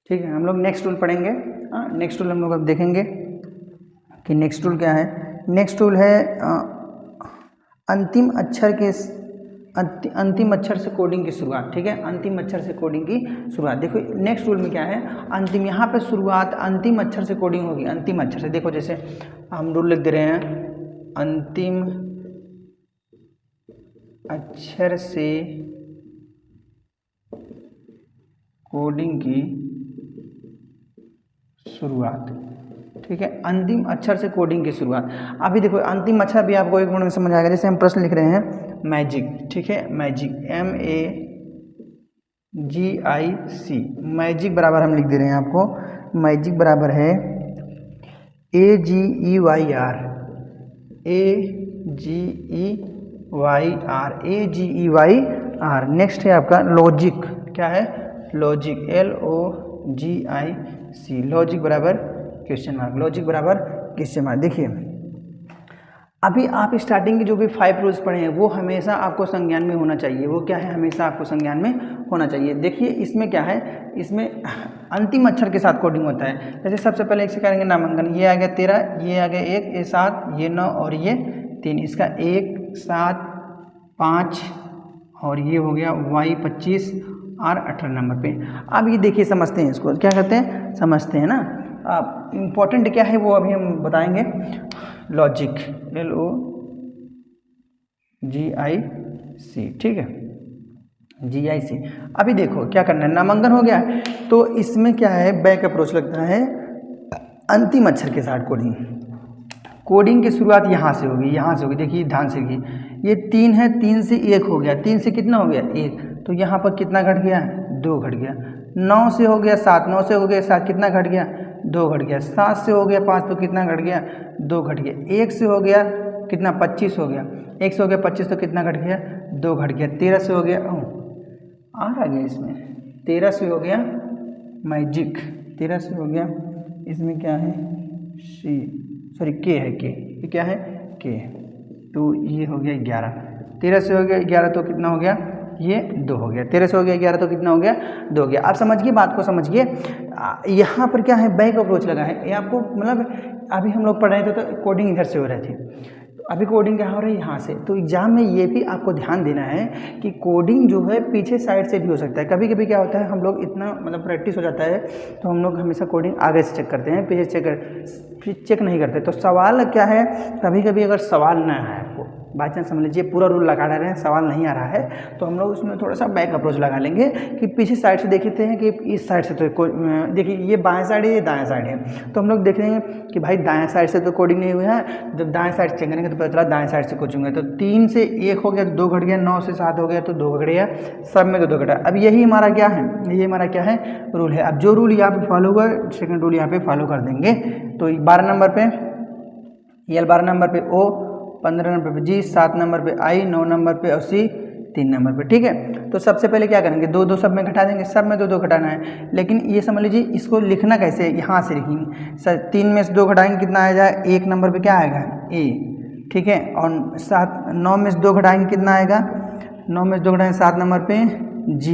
ठीक है, हम लोग नेक्स्ट रूल पढ़ेंगे। नेक्स्ट रूल हम लोग अब देखेंगे कि नेक्स्ट रूल क्या है। नेक्स्ट रूल है अंतिम अक्षर से कोडिंग की शुरुआत। ठीक है, अंतिम अक्षर से कोडिंग की शुरुआत। देखो नेक्स्ट रूल में क्या है, अंतिम, यहाँ पे शुरुआत अंतिम अक्षर से कोडिंग होगी, अंतिम अक्षर से। देखो जैसे हम रूल लिख दे रहे हैं, अंतिम अक्षर से कोडिंग की शुरुआत। ठीक है, अंतिम अक्षर से कोडिंग की शुरुआत। अभी देखो अंतिम अक्षर भी आपको एक मिनट में समझ आएगा। जैसे हम प्रश्न लिख रहे हैं मैजिक। ठीक है, मैजिक MAGIC, मैजिक बराबर हम लिख दे रहे हैं आपको, मैजिक बराबर है AGEYR। नेक्स्ट है आपका लॉजिक। क्या है, लॉजिक, LOGIC, लॉजिक बराबर क्वेश्चन मार्क, लॉजिक बराबर क्वेश्चन मार्क। देखिए अभी आप स्टार्टिंग के जो भी 5 रूल्स पढ़े हैं वो हमेशा आपको संज्ञान में होना चाहिए। वो क्या है, हमेशा आपको संज्ञान में होना चाहिए। देखिए इसमें क्या है, इसमें अंतिम अक्षर के साथ कोडिंग होता है। जैसे सबसे पहले एक से करेंगे नामांकन, ये आ गया 13, ये आ गया 1, ये 7, ये 9 और ये 3। इसका 1, 7, 5 और ये हो गया Y 25 और 18 नंबर पे। अब ये देखिए समझते हैं, इसको क्या कहते हैं, समझते हैं ना। अब इम्पोर्टेंट क्या है वो अभी हम बताएंगे। लॉजिक, LOGIC, ठीक है, GIC। अभी देखो क्या करना है, नामांकन हो गया तो इसमें क्या है, बैक अप्रोच लगता है अंतिम अक्षर के साथ कोडिंग। कोडिंग की शुरुआत यहाँ से होगी, यहाँ से होगी। देखिए ध्यान से देखिए, ये 3 है, 3 से 1 हो गया, 3 से कितना हो गया 1, तो यहाँ पर कितना घट गया, 2 घट गया। 9 से हो गया 7, 9 से हो गया 7, कितना घट गया, 2 घट गया। 7 से हो गया 5 तो कितना घट गया, 2 घट गया। 1 से हो गया कितना, 25 हो गया। 1 से हो गया 25 तो कितना घट गया, 2 घट गया। 13 से हो गया, आ गया इसमें, 13 से हो गया मैजिक, 13 से हो गया, इसमें क्या है के है, के, ये क्या है, के, तो ये हो गया 11। 13 से हो गया 11 तो कितना हो गया, ये 2 हो गया। 13 से हो गया 11 तो कितना हो गया, 2 हो गया। आप समझिए बात को, समझिए यहाँ पर क्या है, बैक अप्रोच लगा है। ये आपको मतलब अभी हम लोग पढ़ रहे थे तो कोडिंग इधर से हो रही थी, अभी कोडिंग क्या हो रही है यहाँ से। तो एग्जाम में ये भी आपको ध्यान देना है कि कोडिंग जो है पीछे साइड से भी हो सकता है। कभी कभी क्या होता है, हम लोग इतना मतलब प्रैक्टिस हो जाता है तो हम लोग हमेशा कोडिंग आगे से चेक करते हैं, पीछे चेक नहीं करते। तो सवाल क्या है, कभी कभी अगर सवाल ना आए आपको, बाई चांस समझ लीजिए पूरा रूल लगा रहे हैं, सवाल नहीं आ रहा है, तो हम लोग उसमें थोड़ा सा बैक अप्रोच लगा लेंगे कि पीछे साइड से देखते हैं कि इस साइड से तो देखिए ये बाएं साइड है, ये दाएं साइड है, तो हम लोग देख रहे हैं कि भाई दाएं साइड से तो कोडिंग नहीं हुई है। जब दाएं साइड से चेक करेंगे तो पता चला दाएं साइड से कोचिंग। तो 3 से 1 हो गया तो 2 घट गया, 9 से 7 हो गया तो 2 घट गया, सब में तो 2 घटा। अब यही हमारा क्या है, ये हमारा क्या है, रूल है। अब जो रूल यहाँ पे फॉलो हुआ, सेकंड रूल यहाँ पे फॉलो कर देंगे। तो 12 नंबर पे L, 12 नंबर पे O, 15 नंबर पे G, 7 नंबर पे I, 9 नंबर पे और C, 3 नंबर पे। ठीक है, तो सबसे पहले क्या करेंगे, 2 2 सब में घटा देंगे, सब में 2 2 घटाना है। लेकिन ये समझ लीजिए इसको लिखना कैसे, यहाँ से लिखेंगे। सर 3 में से 2 घटाएंगे कितना आएगा, 1 नंबर पे क्या आएगा, A, ठीक है। और 9 में से 2 घटाएंगे कितना आएगा, 9 में से 2 घटाएंगे 7 नंबर पे G।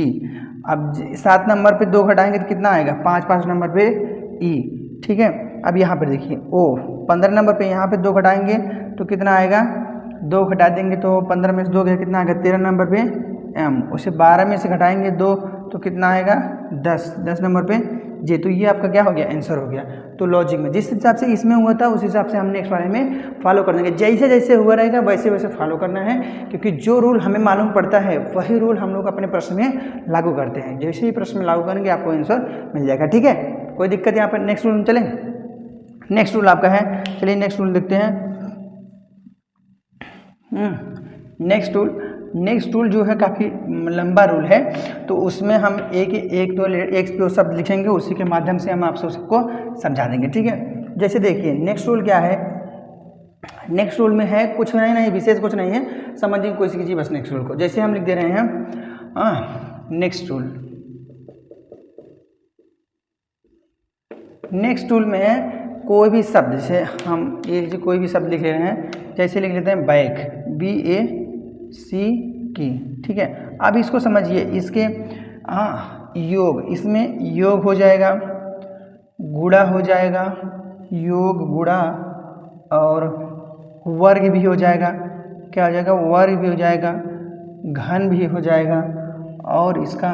अब 7 नंबर पे 2 घटाएंगे तो कितना आएगा, 5 नंबर पे E, ठीक है। अब यहाँ पर देखिए O, 15 नंबर पे यहाँ पे 2 घटाएंगे तो कितना आएगा, 2 घटा देंगे तो 15 में से 2 गया कितना आएगा, 13 नंबर पे M। उसे 12 में से घटाएंगे 2 तो कितना आएगा, 10 नंबर पे J। तो ये आपका क्या हो गया, आंसर हो गया। तो लॉजिक में जिस हिसाब से इसमें हुआ था उस हिसाब से हम नेक्स्ट वाले में फॉलो कर देंगे। जैसे जैसे हुआ रहेगा वैसे वैसे फॉलो करना है, क्योंकि जो रूल हमें मालूम पड़ता है वही रूल हम लोग अपने प्रश्न में लागू करते हैं। जैसे ही प्रश्न में लागू करेंगे आपको आंसर मिल जाएगा। ठीक है, कोई दिक्कत यहाँ पर। नेक्स्ट रूल में चलें, नेक्स्ट रूल आपका है, चलिए नेक्स्ट रूल देखते हैं। नेक्स्ट रूल जो है काफ़ी लंबा रूल है, तो उसमें हम एक दो शब्द लिखेंगे, उसी के माध्यम से हम आप सबको समझा देंगे। ठीक है, जैसे देखिए नेक्स्ट रूल क्या है, नेक्स्ट रूल में है कुछ नहीं विशेष कुछ नहीं है, समझिए कोई सी कीजिए बस नेक्स्ट रूल को। जैसे हम लिख दे रहे हैं नेक्स्ट रूल में कोई भी शब्द, जैसे हम कोई भी शब्द लिख ले रहे हैं, जैसे लिख लेते हैं बैक, BAC की। ठीक है, अब इसको समझिए, इसके योग, इसमें योग हो जाएगा, गुणा हो जाएगा, योग गुणा, और वर्ग भी हो जाएगा, क्या हो जाएगा, वर्ग भी हो जाएगा, घन भी हो जाएगा, और इसका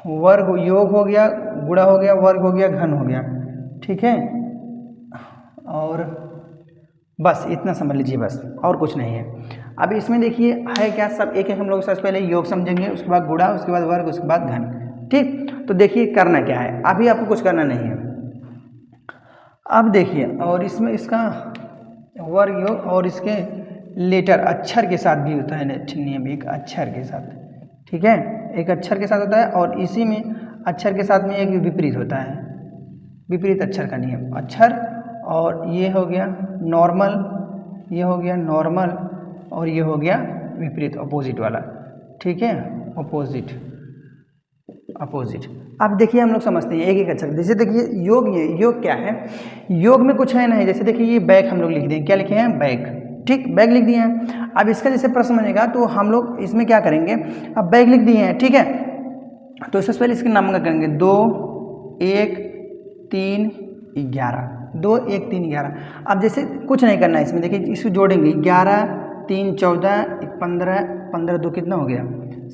वर्ग, योग हो गया, गुणा हो गया, वर्ग हो गया, घन हो गया, ठीक है। और बस इतना समझ लीजिए, बस और कुछ नहीं है। अब इसमें देखिए है क्या, सब एक एक हम लोग सबसे पहले योग समझेंगे, उसके बाद गुणा, उसके बाद वर्ग, उसके बाद घन, ठीक। तो देखिए करना क्या है, अभी आपको कुछ करना नहीं है। अब देखिए, और इसमें इसका वर्ग योग और इसके लेटर अक्षर के साथ भी होता है नियम, एक अक्षर के साथ, ठीक है, एक अक्षर के साथ होता है, और इसी में अक्षर के साथ में एक विपरीत होता है, विपरीत अक्षर का नियम, अक्षर, और ये हो गया नॉर्मल, ये हो गया नॉर्मल, और ये हो गया विपरीत, अपोजिट वाला, ठीक है, अपोजिट, अपोजिट। अब देखिए हम लोग समझते हैं एक एक अक्षर, जैसे देखिए योग, ये योग क्या है, योग में कुछ है नहीं, जैसे देखिए ये बैग हम लोग लिख दें, क्या लिखे हैं, बैग, ठीक, बैग लिख दिए हैं। अब इसका जैसे प्रश्न बनेगा तो हम लोग इसमें क्या करेंगे, अब बैग लिख दिए हैं, ठीक है, तो सबसे पहले इसके नामांकन करेंगे, 2 1 3 11, 2 1 3 11। अब जैसे कुछ नहीं करना है इसमें, देखिए इसको जोड़ेंगे, 11 3 14 15, 15 2 कितना हो गया,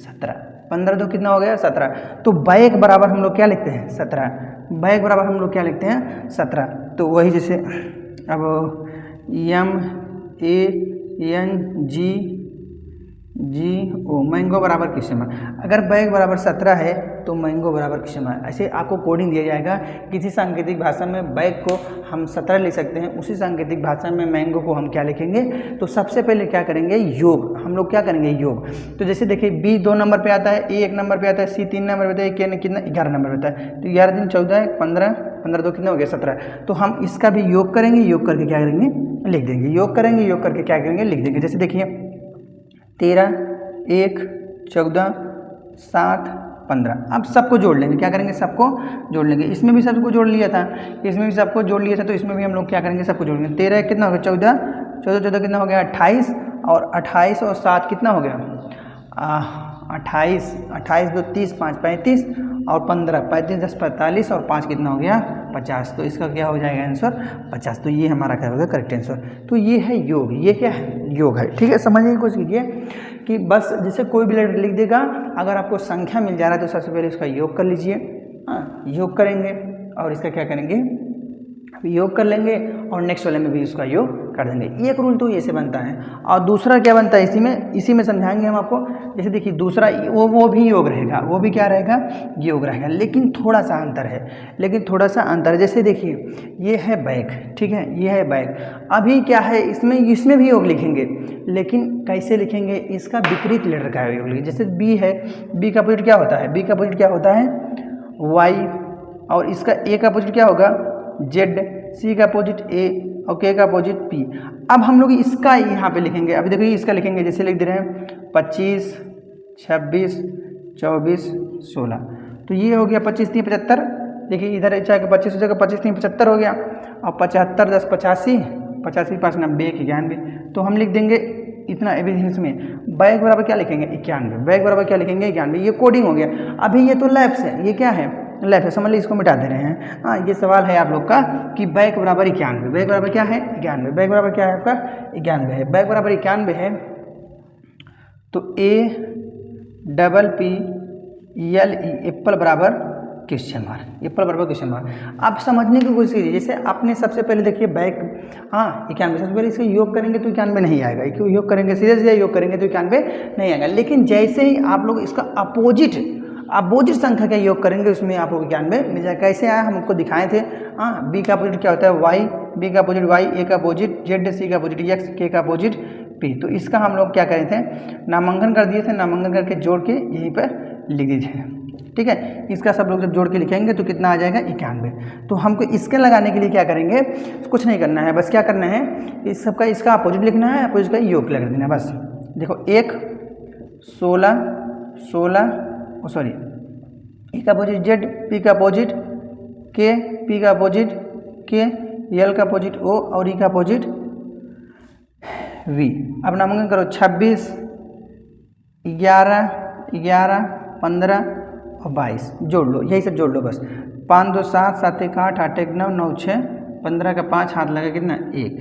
17, 15 2 कितना हो गया, 17। तो बैग बराबर हम लोग क्या लिखते हैं, 17, बैग बराबर हम लोग क्या लिखते हैं, 17। तो वही जैसे अब MANGO, मैंगो बराबर किस समय, अगर बैग बराबर 17 है तो मैंगो बराबर किस समय, ऐसे आपको कोडिंग दिया जाएगा। किसी सांकेतिक भाषा में बैग को हम 17 लिख सकते हैं, उसी सांकेतिक भाषा में मैंगो को हम क्या लिखेंगे, तो सबसे पहले क्या करेंगे, योग, हम लोग क्या करेंगे, योग। तो जैसे देखिए B 2 नंबर पे आता है, A 1 नंबर पे आता है, C 3 नंबर पे आता है, K कितना 11 नंबर पे आता है। तो 11 3 14 15, 15 2 कितना हो गया, 17। तो हम इसका भी योग करेंगे, योग करके क्या करेंगे, लिख देंगे, योग करेंगे, योग करके क्या करेंगे, लिख देंगे। जैसे देखिए 13 1 14 7 15, अब सबको जोड़ लेंगे, क्या करेंगे, सबको जोड़ लेंगे। इसमें भी सबको जोड़ लिया था, इसमें भी सबको जोड़ लिया था, तो इसमें भी हम लोग क्या करेंगे, सबको जोड़ लेंगे। 13 कितना हो गया, 14 14 14 कितना हो गया, 28, और 28 और 7 कितना हो गया, 28 28 2 30 5 35, और 15 35 10 45, और 5 कितना हो गया, 50। तो इसका क्या हो जाएगा आंसर, 50। तो ये हमारा क्या होगा, करेक्ट आंसर। तो ये है योग, ये क्या है, योग है, ठीक है। समझने की कोशिश कीजिए कि बस जैसे कोई भी लेटर लिख देगा, अगर आपको संख्या मिल जा रहा है तो सबसे पहले उसका योग कर लीजिए, हाँ, योग करेंगे, और इसका क्या करेंगे, योग कर लेंगे, और नेक्स्ट वाले में भी उसका योग कर देंगे। एक रूल तो ऐसे बनता है, और दूसरा क्या बनता है, इसी में समझाएंगे हम आपको। जैसे देखिए दूसरा वो भी योग रहेगा, वो भी क्या रहेगा, योग रहेगा, लेकिन थोड़ा सा अंतर है, लेकिन थोड़ा सा अंतर। जैसे देखिए ये है बैग, ठीक है, ये है बैग, अभी क्या है इसमें भी योग लिखेंगे, लेकिन कैसे लिखेंगे, इसका विपरीत लेटर का योग लिखेंगे। जैसे बी है, बी का अपोजिट क्या होता है, बी का अपोजिट क्या होता है, वाई, और इसका ए का अपोजिट क्या होगा, जेड, सी का अपोजिट ए, और के का अपोजिट पी। अब हम लोग इसका यहाँ पे लिखेंगे, अभी देखिए इसका लिखेंगे, जैसे लिख दे रहे हैं 25 26 24 16। तो ये हो गया 25 3 75, देखिए इधर चाहे 25 हो जाएगा, 25 3 75 हो गया, और 75 10 85, 85 5 90 91। तो हम लिख देंगे इतना एवरेज में। बैग बराबर क्या लिखेंगे, 91, बैग बराबर क्या लिखेंगे, 91। ये कोडिंग हो गया। अभी ये तो लैप्स है, ये क्या है, लेफ्ट है, समझ लीजिए, इसको मिटा दे रहे हैं। हाँ, ये सवाल है आप लोग का कि बैग बराबर 91, बैग बराबर क्या है, 91, बैग बराबर क्या है आपका, 91 है, बैग बराबर 91 है। तो APPLE, एप्पल बराबर क्वेश्चन मार्क, एप्पल बराबर क्वेश्चन मार्क। आप समझने की कोशिश कीजिए, जैसे आपने सबसे पहले देखिए बैग, हाँ 91, सबसे पहले इसका योग करेंगे तो 91 नहीं आएगा, क्यों, योग करेंगे सीधे सीधे योग करेंगे तो 91 नहीं आएगा। लेकिन जैसे ही आप लोग इसका अपोजिट संख्या का योग करेंगे, उसमें आपको 91 मिल जाएगा। कैसे आया, हम आपको दिखाए थे। हाँ, बी का अपोजिट क्या होता है, वाई, बी का अपोजिट वाई, ए का अपोजिट जेड, सी का अपोजिट एक्स, के का अपोजिट पी। तो इसका हम लोग क्या करे थे, नामांकन कर दिए थे, नामांकन करके जोड़ के यहीं पर लिख दिए थे, ठीक है। इसका सब लोग जब जोड़ के लिखेंगे तो कितना आ जाएगा, 91। तो हमको इसके लगाने के लिए क्या करेंगे, कुछ नहीं करना है, बस क्या करना है, इस सबका इसका अपोजिट लिखना है, अपोजिट का योग लगा देना है बस। देखो 1 16 16, सॉरी, ई का अपोजिट जेड, पी का अपोजिट के, पी का अपोजिट के, एल का अपोजिट ओ, और ई का अपोजिट वी। अब नामांकन करो 26 11 11 15 और 22 जोड़ लो, यही सब जोड़ लो बस। 5 2 7 7 1 8 8 1 9 9 6 15 का 5 हाथ लगा कितना 1,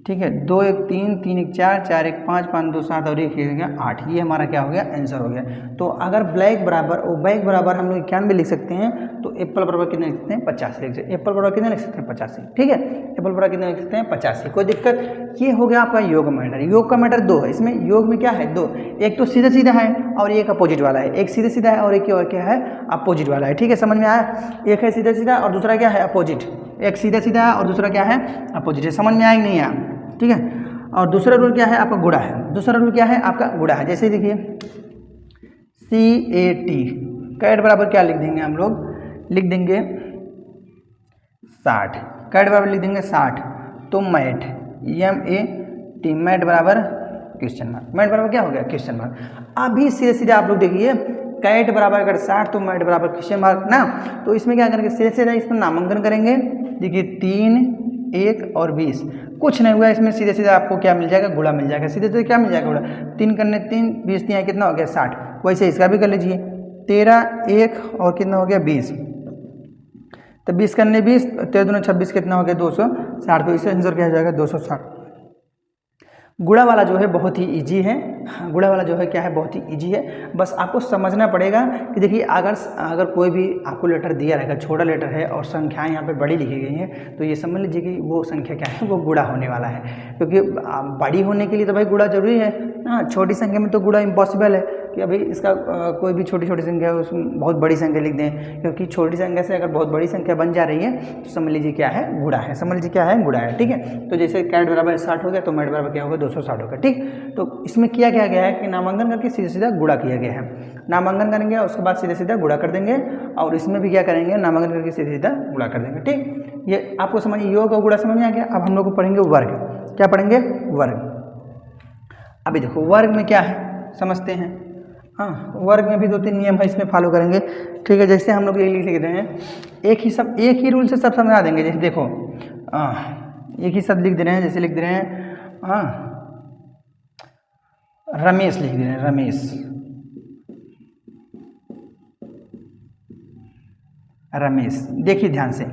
ठीक है। 2 1 3 3 1 4 4 1 5 5 2 7 और 1 गया 8। ये हमारा क्या हो गया आंसर हो गया। तो अगर ब्लैक बराबर और बैक बराबर हम लोग 91 लिख सकते हैं तो एप्पल बराबर कितने लिख सकते हैं 85 लिख सकते हैं। एप्पल बराबर कितने लिख सकते हैं 85, ठीक है। एप्पल बराबर कितने लिख सकते हैं 85, कोई दिक्कत। ये हो गया आपका योग का मैटर। योग का मैटर 2 है, इसमें योग में क्या है 2, एक तो सीधा सीधा है और एक अपोजिट वाला है। एक सीधा सीधा है और एक क्या है अपोजिट वाला है, ठीक है। समझ में आया? एक है सीधा सीधा और दूसरा क्या है अपोजिट। एक सीधा सीधा है और दूसरा क्या है अपोजिट है। समझ में आया कि नहीं आया? ठीक है। और दूसरा रूल क्या है आपका गुणा है। दूसरा रूल क्या है आपका गुणा है। जैसे देखिए CAT कैट बराबर क्या लिख देंगे हम लोग, लिख देंगे 60। कैट बराबर लिख देंगे 60। तो मैट MAT मैट बराबर क्वेश्चन मार्क। मैट बराबर क्या हो गया क्वेश्चन मार्क। अभी सीधे सीधे आप लोग देखिए कैट बराबर अगर 60 तो मैट बराबर क्वेश्चन मार्क ना। तो इसमें क्या करेंगे सीधे सीधे इसमें नामांकन करेंगे। देखिए 3 1 और 20 कुछ नहीं हुआ इसमें, सीधे सीधे आपको क्या मिल जाएगा गुणा मिल जाएगा। सीधे सीधे क्या मिल जाएगा गुणा। 3 करने 3 20 3 कितना हो गया 60। वैसे इसका भी कर लीजिए 13 1 और कितना हो गया 20। तो 20 करने 20 13 दूनी 26 कितना हो गया 260। तो इसका आंसर क्या हो जाएगा 260। गुणा वाला जो है बहुत ही इजी है। गुणा वाला जो है क्या है बहुत ही इजी है। बस आपको समझना पड़ेगा कि देखिए अगर कोई भी आपको लेटर दिया रहेगा छोटा लेटर है और संख्याएं यहाँ पे बड़ी लिखी गई हैं तो ये समझ लीजिए कि वो संख्या क्या है वो गुणा होने वाला है। क्योंकि बड़ी होने के लिए तो भाई गुणा जरूरी है। हाँ छोटी संख्या में तो गुणा इम्पॉसिबल है कि अभी इसका कोई भी छोटी छोटी संख्या है उसमें बहुत बड़ी संख्या लिख दें। क्योंकि छोटी संख्या से अगर बहुत बड़ी संख्या बन जा रही है तो समझ लीजिए क्या है गुणा है। समझ लीजिए क्या है गुणा है, ठीक है। तो जैसे कैट बराबर 60 हो गया तो मैट बराबर क्या होगा 260 होगा, ठीक। तो इसमें किया क्या गया है कि नामांकन करके सीधा सीधा गुणा किया गया है। नामांकन करेंगे और उसके बाद सीधे सीधा गुणा कर देंगे और इसमें भी क्या करेंगे नामांकन करके सीधे सीधा गुणा कर देंगे, ठीक। ये आपको समझिए योग और गुणा समझ में आ गया। अब हम लोग को पढ़ेंगे वर्ग। क्या पढ़ेंगे वर्ग। अभी देखो वर्ग में क्या है समझते हैं। हाँ वर्ग में भी 2-3 नियम है इसमें फॉलो करेंगे, ठीक है। जैसे हम लोग ये लिख रहे हैं एक ही रूल से सब समझा देंगे। जैसे देखो एक ही शब्द लिख दे रहे हैं, जैसे लिख दे रहे हैं रमेश लिख दे रहे हैं रमेश। देखिए ध्यान से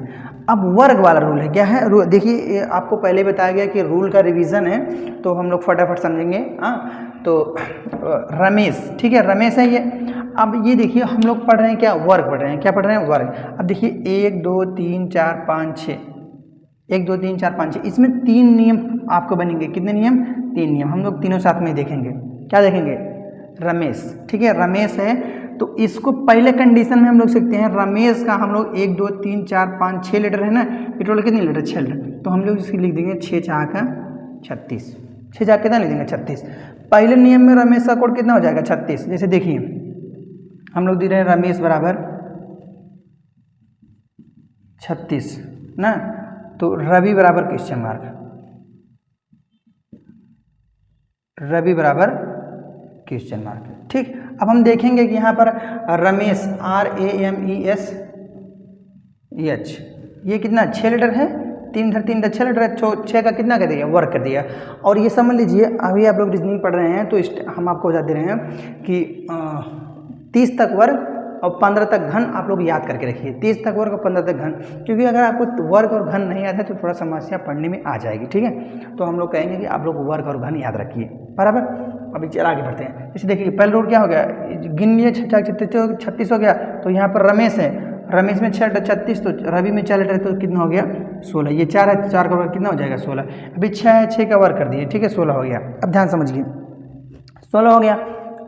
अब वर्ग वाला रूल है क्या है। देखिए आपको पहले बताया गया कि रूल का रिवीजन है तो हम लोग फटाफट समझेंगे। तो रमेश, ठीक है रमेश है ये। अब ये देखिए हम लोग पढ़ रहे हैं क्या वर्ग पढ़ रहे हैं। क्या पढ़ रहे हैं वर्ग। अब देखिए 1 2 3 4 5 6 1 2 3 4 5 6 इसमें 3 नियम आपको बनेंगे। कितने नियम 3 नियम। हम लोग तीनों साथ में ही देखेंगे। क्या देखेंगे रमेश, ठीक है रमेश है। तो इसको पहले कंडीशन में हम लोग सीखते हैं रमेश का हम लोग 1 2 3 4 5 6 लेटर है ना। ये टोटल कितने लेटर 6 लेटर। तो हम लोग इसकी लिख देंगे 6 4 का 36। 6 4 कितना लिख देंगे 36। पहले नियम में रमेश का कोड कितना हो जाएगा 36। जैसे देखिए हम लोग दे रहे हैं रमेश बराबर 36 ना। तो रवि बराबर क्वेश्चन मार्क। रवि बराबर क्वेश्चन मार्क, ठीक। अब हम देखेंगे कि यहाँ पर रमेश RAMESH ये कितना 6 लेटर है। 3 इधर 6 लेटर है। 6 का कितना कर दिया वर्ग कर दिया। और ये समझ लीजिए अभी आप लोग रीजनिंग पढ़ रहे हैं तो हम आपको बता दे रहे हैं कि 30 तक वर्ग और 15 तक घन आप लोग याद करके रखिए। 30 तक वर्ग और 15 तक घन। क्योंकि अगर आपको वर्ग और घन नहीं याद है तो थोड़ा समस्या पढ़ने में आ जाएगी, ठीक है। तो हम लोग कहेंगे कि आप लोग वर्ग और घन याद रखिए बराबर। अभी चल आगे बढ़ते हैं। इसे देखिए पहले रूल क्या हो गया गिन लिए 36 हो गया। तो यहाँ पर रमेश है, रमेश में 6 36 तो रवि में 4 लेटर तो कितना हो गया 16। ये 4 है 4 का वर्ग कितना हो जाएगा 16। अभी 6 है 6 का वर्ग कर दिए, ठीक है 16 हो गया। अब ध्यान समझिए 16 हो गया।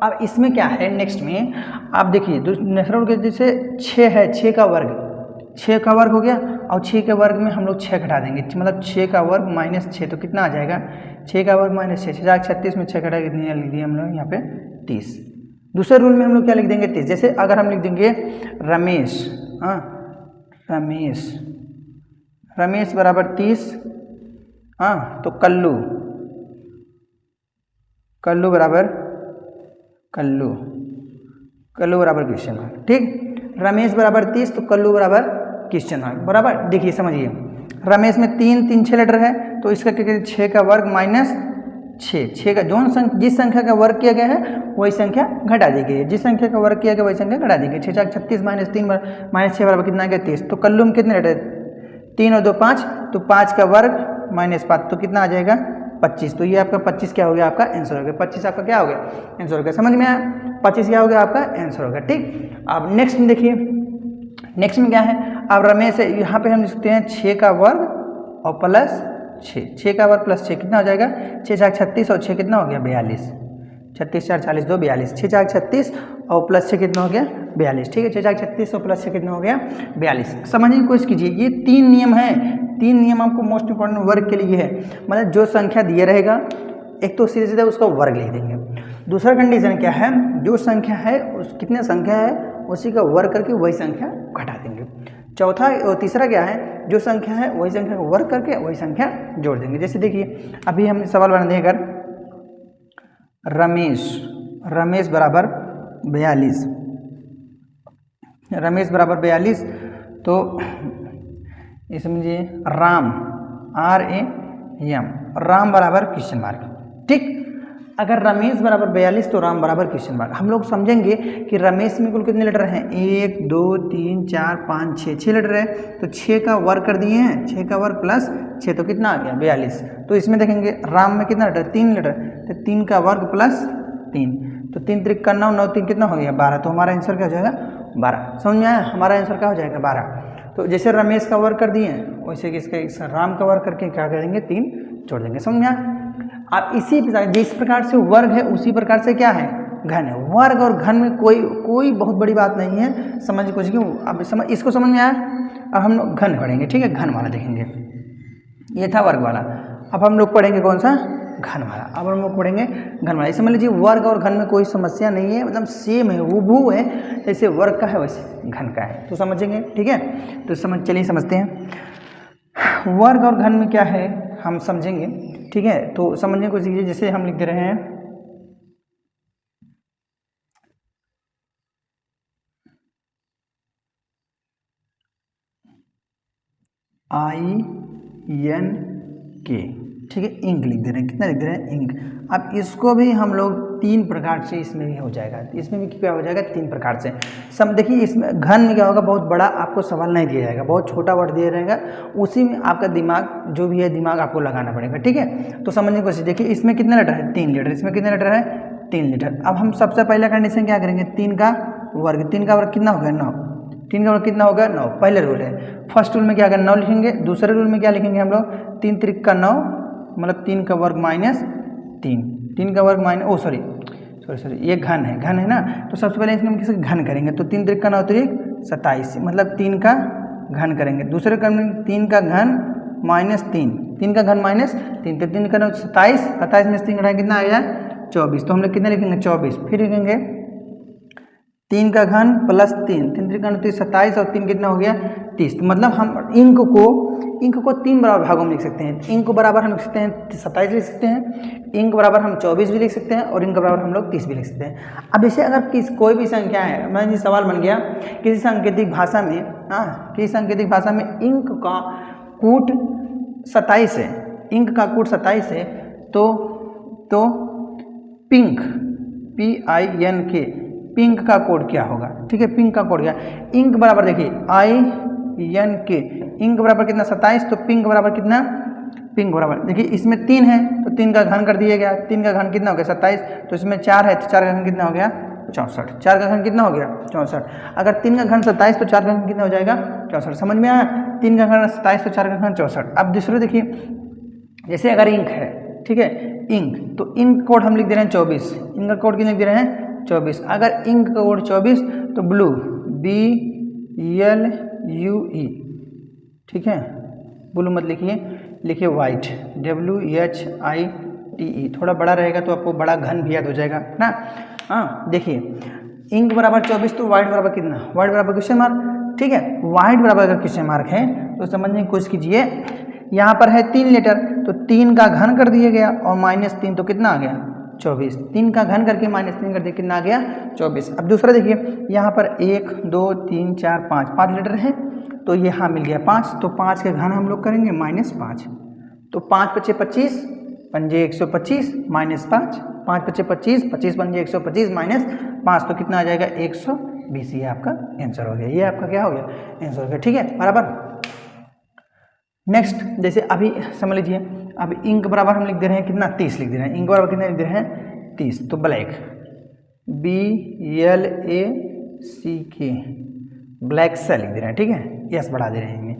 अब इसमें क्या है नेक्स्ट में आप देखिए नेक्स्ट रूल के जैसे 6 है 6 का वर्ग 6 का वर्ग हो गया और 6 के वर्ग में हम लोग 6 घटा देंगे। मतलब 6 का वर्ग -6 तो कितना आ जाएगा 6 का वर्ग -6 36 में 6 घटा कितनी लिख दिए हम लोग यहाँ पे 30। दूसरे रूल में हम लोग क्या लिख देंगे 30। जैसे अगर हम लिख देंगे रमेश रमेश बराबर 30 तो कल्लू बराबर क्वेश्चन मार्क, ठीक। रमेश बराबर 30 तो कल्लू बराबर क्वेश्चन मार्क बराबर। देखिए समझिए रमेश में 3 3 6 लेटर है तो इसका क्या कहते हैं 6 का वर्ग 6 का जिस संख्या का वर्ग किया गया है वही संख्या घटा दी गई है, जिस संख्या का वर्ग किया गया वही संख्या घटा दी गई। 6 4 36 माइनस 3 माइनस 6 बराबर कितना आ गया 30। तो कल्लुम कितने लेटर 3 और 2 5, तो 5 का वर्ग माइनस 5 तो कितना आ जाएगा 25। तो ये आपका 25 क्या हो गया आपका आंसर हो गया। 25 आपका क्या हो गया आंसर हो गया। समझ में आया 25 क्या हो गया आपका आंसर हो गया। ठीक, अब नेक्स्ट में देखिए, नेक्स्ट में क्या है। अब रमेश यहाँ पे हम लिख सकते हैं 6 का वर्ग और प्लस 6 का वर्ग प्लस 6 कितना हो जाएगा 6 4 36 और 6 कितना हो गया 42। 36 4 40 2 42, 6 4 36 और प्लस 6 कितना हो गया 42। ठीक है, 6 4 36 और प्लस 6 कितना हो गया 42। समझने की कोशिश कीजिए, ये 3 नियम है। 3 नियम आपको मोस्ट इंपॉर्टेंट वर्ग के लिए है। मतलब जो संख्या दिया रहेगा एक तो सीधे सीधे उसका वर्ग लिख देंगे। दूसरा कंडीशन क्या है, जो संख्या है उस कितने संख्या है उसी का वर्ग करके वही संख्या घटा देंगे। चौथा और तीसरा क्या है, जो संख्या है वही संख्या को वर्ग करके वही संख्या जोड़ देंगे। जैसे देखिए अभी हम सवाल बना देंगे, अगर रमेश बराबर 42, रमेश बराबर 42, तो ये समझिए राम RAM राम बराबर क्वेश्चन मार्क। ठीक, अगर रमेश बराबर 42 तो राम बराबर क्वेश्चन मार्क। हम लोग समझेंगे कि रमेश में कुल कितने लेटर हैं 1 2 3 4 5 6 लेटर है। तो 6 का वर्ग कर दिए हैं, 6 का वर्ग प्लस 6 तो कितना आ गया 42। तो इसमें देखेंगे राम में कितना लेटर 3 लेटर, तो 3 का वर्ग प्लस 3, तो 3 3 का 9 9 3 कितना हो गया 12। तो हमारा आंसर क्या हो जाएगा 12। समझ में आया, हमारा आंसर क्या हो जाएगा 12। तो जैसे रमेश का वर्ग कर दिए वैसे कि इसका राम का वर्ग करके क्या करेंगे 3 जोड़ देंगे। समझ में आया। आप इसी जिस प्रकार से वर्ग है उसी प्रकार से क्या है घन है। वर्ग और घन में कोई बहुत बड़ी बात नहीं है, समझ की कोशिश कीजिए। अब इसको समझ में आया। अब हम लोग घन पढ़ेंगे। ठीक है, घन वाला देखेंगे, ये था वर्ग वाला। अब हम लोग पढ़ेंगे कौन सा घन वाला। अब हम लोग पढ़ेंगे घन वाला। समझ लीजिए वर्ग और घन में कोई समस्या नहीं है, मतलब सेम है, हुबहू है, जैसे वर्ग का है वैसे घन का है, तो समझेंगे। ठीक है, तो चलिए समझते हैं वर्ग और घन में क्या है हम समझेंगे। ठीक है, तो समझने की कोशिश कीजिए। जैसे हम लिख दे रहे हैं INK, ठीक है, इंक लिख दे रहे हैं। कितना लिख दे रहे हैं इंक। अब इसको भी हम लोग 3 प्रकार से इसमें भी हो जाएगा, इसमें भी क्या हो जाएगा 3 प्रकार से। सब देखिए इसमें घन में क्या होगा, बहुत बड़ा आपको सवाल नहीं दिया जाएगा, बहुत छोटा वर्ड दिया रहेगा, उसी में आपका दिमाग जो भी है दिमाग आपको लगाना पड़ेगा। ठीक है, तो समझने की कोशिश। देखिए इसमें कितने लेटर है 3 लेटर, इसमें कितने लेटर है 3 लेटर। अब हम सबसे पहला कंडीशन क्या करेंगे 3 का वर्ग। 3 का वर्ग कितना हो गया 9, 3 का वर्ग कितना होगा 9, पहले रूल है। फर्स्ट रूल में क्या करें 9 लिखेंगे, दूसरे रूल में क्या लिखेंगे हम लोग 3 3 का 9, मतलब 3 का वर्ग माइनस 3, 3 का वर्ग माइनस सॉरी ये घन है ना। तो सबसे पहले इसमें किसी घन करेंगे, तो 3 3 का 9 3 27, मतलब 3 का घन करेंगे। दूसरे क्रम में 3 का घन माइनस 3, 3 का घन माइनस 3, तो 3 का 9 27, 27 में से 3 घटाएं कितना आ गया 24। तो हम लोग कितना लिखेंगे 24, फिर लिखेंगे 3 का घन प्लस 3, 3 3 का 9 27 और 3 कितना हो गया 30। तो मतलब हम इंक को 3 बराबर भागों में लिख सकते हैं। इंक को बराबर हम लिख सकते हैं 27 लिख सकते हैं, इंक बराबर हम 24 भी लिख सकते हैं, और इंक बराबर हम लोग 30 भी लिख सकते हैं। अब इसे अगर कोई भी संख्या है, मान लीजिए सवाल बन गया किसी सांकेतिक भाषा में, किसी सांकेतिक भाषा में इंक का कूट 27 है, इंक का कूट 27 है, तो पिंक PINK पिंक का कोड क्या होगा। ठीक है, पिंक का कोड क्या, इंक बराबर देखिए INK, इंक बराबर कितना 27, तो पिंक बराबर कितना, पिंक बराबर देखिए इसमें 3 है तो 3 का घन कर दिया गया, 3 का घन कितना हो गया 27, तो इसमें 4 है तो 4 का घन कितना हो गया 64, 4 का घन कितना हो गया 64। अगर 3 का घन 27 तो 4 का घन कितना हो जाएगा 64। समझ में आया, 3 का घन 27 तो 4 का घन 64। अब दूसरे देखिए, जैसे अगर इंक है, ठीक है इंक, तो इंक कोड हम लिख दे रहे हैं 24, इंक का कोड कितना लिख दे रहे हैं 24। अगर इंक का कोड 24 तो ब्लू BLUE, ठीक है, ब्लू मत लिखिए वाइट WHITE, थोड़ा बड़ा रहेगा तो आपको बड़ा घन भी याद हो जाएगा ना। हाँ देखिए इंक बराबर 24 तो वाइट बराबर कितना, वाइट बराबर क्वेश्चन मार्क। ठीक है, वाइट बराबर अगर क्वेश्चन मार्क है तो समझने की कोशिश कीजिए, यहाँ पर है 3 लेटर, तो 3 का घन कर दिया गया और -3 तो कितना आ गया 24, 3 का घन करके -3 कर दिया कितना आ गया 24। अब दूसरा देखिए, यहाँ पर 1 2 3 4 5 लेटर है, तो यहाँ मिल गया 5, तो 5 के घन हम लोग करेंगे -5, तो 5 × 5 = 25, पंजे 125 माइनस 5, 5 पच्चे 25, 25 पंजे 125 माइनस 5, तो कितना आ जाएगा 120। ये आपका आंसर हो गया, ये आपका क्या हो गया आंसर हो गया। ठीक है, बराबर। नेक्स्ट जैसे अभी समझ लीजिए, अब इंक बराबर हम लिख दे रहे हैं कितना 30 लिख दे रहे हैं, इंक बराबर कितना लिख दे रहे हैं 30, तो ब्लैक BLACK ब्लैक से लिख दे रहे हैं। ठीक है, यस बढ़ा दे रहे हैं इनमें।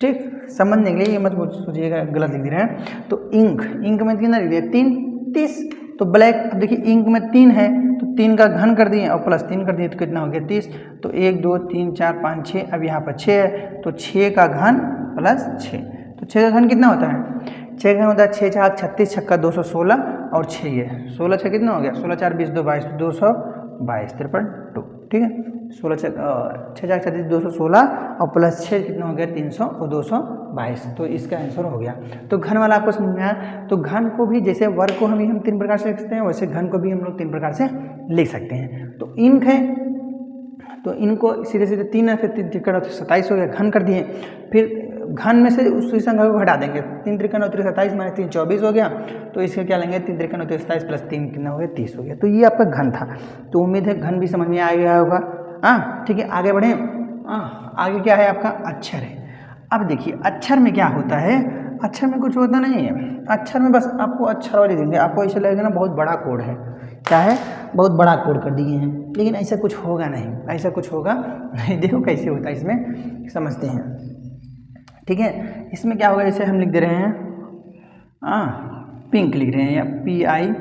ठीक, समझने के लिए ये मत सोचिएगा गलत लिख दे रहे हैं। तो इंक में कितना लिख दिया 3, 30, तो ब्लैक। अब देखिए इंक में 3 है तो 3 का घन कर दिए और प्लस 3 कर दिए तो कितना हो गया 30, तो 1 2 3 4 5 6, अब यहाँ पर 6 है तो 6 का घन प्लस 6, तो 6 का घन कितना होता है, 6 का घन होता है 6 4 36, छक्का 216 और 6 ये 16 6 कितना हो गया 16 4 20 2 22, 222 53 2। ठीक है, 16 6 4 36 216 और प्लस 6 कितना हो गया 300 और 222, तो इसका आंसर हो गया। तो घन वाला आपको समझ में आया। तो घन को भी जैसे वर्ग को हम 3 प्रकार से लिख सकते हैं, वैसे घन को भी हम लोग 3 प्रकार से लिख सकते हैं। तो इंक है तो इनको सीधे सीधे 3 है, फिर 3 त्रिकोण 27 हो गया, घन कर दिए। फिर घन में से उसी संख्या को हटा देंगे, 3 त्रिकोण 27 माइनस 3 24 हो गया, तो इसका क्या लेंगे 3 त्रिकोण 27 प्लस 3 कितना हो गया 30 हो गया। तो ये आपका घन था। तो उम्मीद है घन भी समझ में आ गया होगा। हाँ ठीक है, आगे बढ़े। आगे क्या है आपका अक्षर है। अब देखिए अक्षर में क्या होता है, अक्षर में कुछ होता नहीं है। अक्षर में बस आपको अक्षर वाले देंगे, आपको ऐसा लगेगा ना बहुत बड़ा कोड है, क्या है बहुत बड़ा कोड कर दिए हैं, लेकिन ऐसा कुछ होगा नहीं, ऐसा कुछ होगा नहीं। देखो कैसे होता है, इसमें समझते हैं। ठीक है, इसमें क्या होगा, जैसे हम लिख दे रहे हैं पिंक लिख रहे हैं या PINK,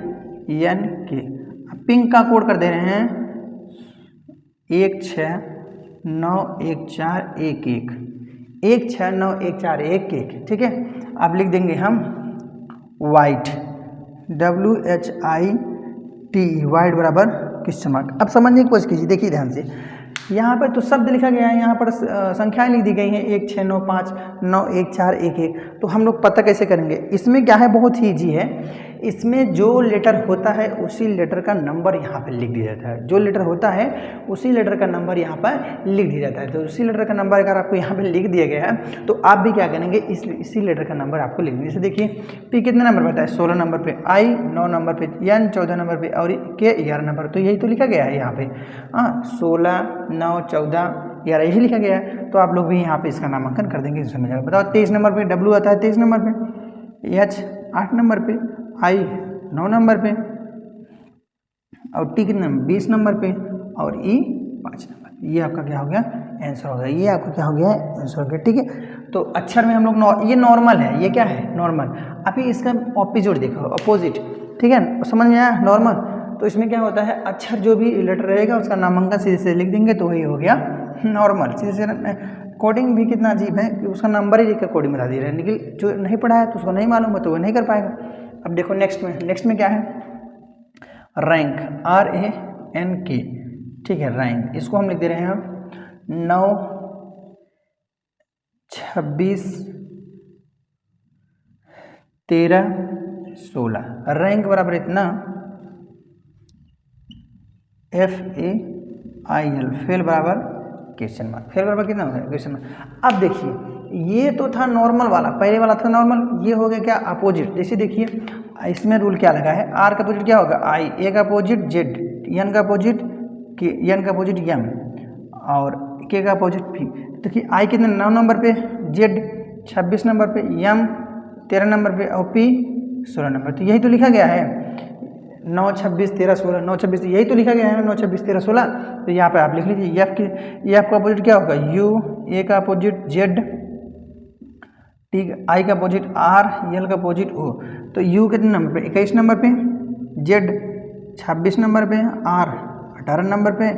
पिंक का कोड कर दे रहे हैं 16914111 16914111। ठीक है, अब लिख देंगे हम वाइट WHIT वाइट बराबर क्वेश्चन मार्क। अब समझने की कोशिश कीजिए, देखिए ध्यान से, यहाँ पर तो शब्द लिखा गया है, यहाँ पर संख्याएं लिख दी गई हैं 1695914111। तो हम लोग पता कैसे करेंगे, इसमें क्या है बहुत ही ईजी है। इसमें जो लेटर होता है उसी लेटर का नंबर यहाँ पर लिख दिया जाता है, जो लेटर होता है उसी लेटर का नंबर यहाँ पर लिख दिया जाता है। तो उसी लेटर का नंबर अगर आपको यहाँ पर लिख दिया गया है तो आप भी क्या करेंगे, इसी लेटर का नंबर आपको लिख देंगे। जैसे देखिए P कितने नंबर पर आता है 16 नंबर पे, I 9 नंबर पे, N 14 नंबर पे और K 11 नंबर। तो यही तो लिखा गया है यहाँ पे, 16 9 14 11 यही लिखा गया है। तो आप लोग भी यहाँ पे इसका नामांकन कर देंगे, समझ जाएगा। बताओ 23 नंबर पे W आता है 23 नंबर पे, H 8 नंबर पे, I 9 नंबर पे और T कितने 20 नंबर पे और E 5 नंबर। ये आपका क्या हो गया आंसर हो गया, ये आपका क्या हो गया आंसर हो गया। ठीक है, तो अक्षर में हम लोग ये नॉर्मल है, ये क्या है नॉर्मल। अभी इसका ऑपोजिट देखो, अपोजिट। ठीक है, समझ में आया नॉर्मल। तो इसमें क्या होता है, अक्षर जो भी लेटर रहेगा उसका नामांकन सीधे से लिख देंगे, तो वही हो गया नॉर्मल। सीधे से कोडिंग भी कितना अजीब है कि उसका नंबर ही लिखकर कोडिंग बता दी रहे हैं, लेकिन जो नहीं पढ़ा है तो उसको नहीं मालूम है तो वो नहीं कर पाएगा। अब देखो नेक्स्ट में क्या है, रैंक RANK। ठीक है, रैंक इसको हम लिख दे रहे हैं 9 26 13 16। रैंक बराबर इतना FAIL, फेल बराबर क्वेश्चन मार्क। फेल बराबर कितना हो गया क्वेश्चन मार्क। अब देखिए ये तो था नॉर्मल वाला, पहले वाला था नॉर्मल, ये हो गया क्या अपोजिट। जैसे देखिए इसमें रूल क्या लगा है, R का अपोजिट क्या होगा I, A का अपोजिट Z, N का अपोजिट K, N का अपोजिट M और K का अपोजिट P। देखिए I कितने 9 नंबर पे, Z 26 नंबर पे, M 13 नंबर पे और P 16 नंबर। तो यही तो लिखा गया है 9 26 13 16, 9 26 यही तो लिखा गया है 9 26 13 16। तो यहाँ पे आप लिख लीजिए F का अपोजिट क्या होगा U, A का अपोजिट Z, ठीक, I का अपोजिट R, L का अपोजिट O। तो U कितने नंबर पे 21 नंबर पे, Z 26 नंबर पे, R 18 नंबर पे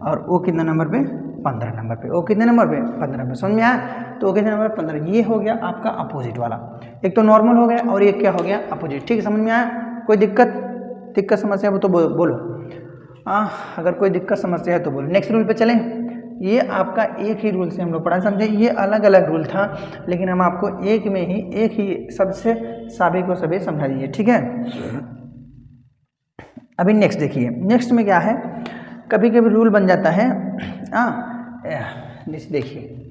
और O कितने नंबर पे 15 नंबर पे। O कितने नंबर पे 15 पे। समझ में आया, तो O कितने नंबर 15। ये हो गया आपका अपोजिट वाला, एक तो नॉर्मल हो गया और एक क्या हो गया अपोजिट। ठीक है, समझ में आया। कोई दिक्कत समस्या हो तो बोलो। अगर कोई दिक्कत समस्या है तो बोलो। नेक्स्ट रूल पे चलें। ये आपका एक ही रूल से हम लोग पढ़ा, समझे, ये अलग अलग रूल था लेकिन हम आपको एक में ही एक ही सबसे सभी को सभी समझा दिए। ठीक है, अभी नेक्स्ट देखिए, नेक्स्ट में क्या है, कभी कभी रूल बन जाता है। जैसे देखिए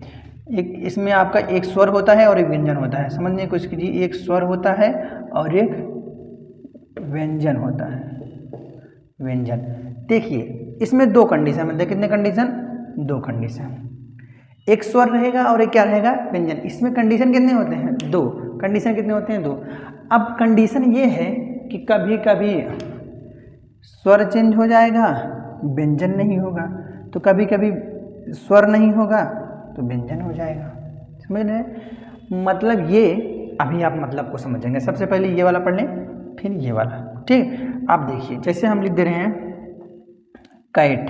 एक इसमें आपका एक स्वर होता है और एक व्यंजन होता है, समझने की कोशिश कीजिए। एक स्वर होता है और एक व्यंजन होता है, व्यंजन। देखिए इसमें दो कंडीशन मतलब कितने कंडीशन, दो कंडीशन, एक स्वर रहेगा और एक क्या रहेगा, व्यंजन। इसमें कंडीशन कितने होते हैं, दो। कंडीशन कितने होते हैं, दो। अब कंडीशन ये है कि कभी कभी स्वर चेंज हो जाएगा, व्यंजन नहीं होगा, तो कभी कभी स्वर नहीं होगा तो व्यंजन हो जाएगा, समझ रहे। मतलब ये अभी आप मतलब को समझेंगे। सबसे पहले ये वाला पढ़ लें फिर ये वाला, ठीक। आप देखिए जैसे हम लिख दे रहे हैं कैट,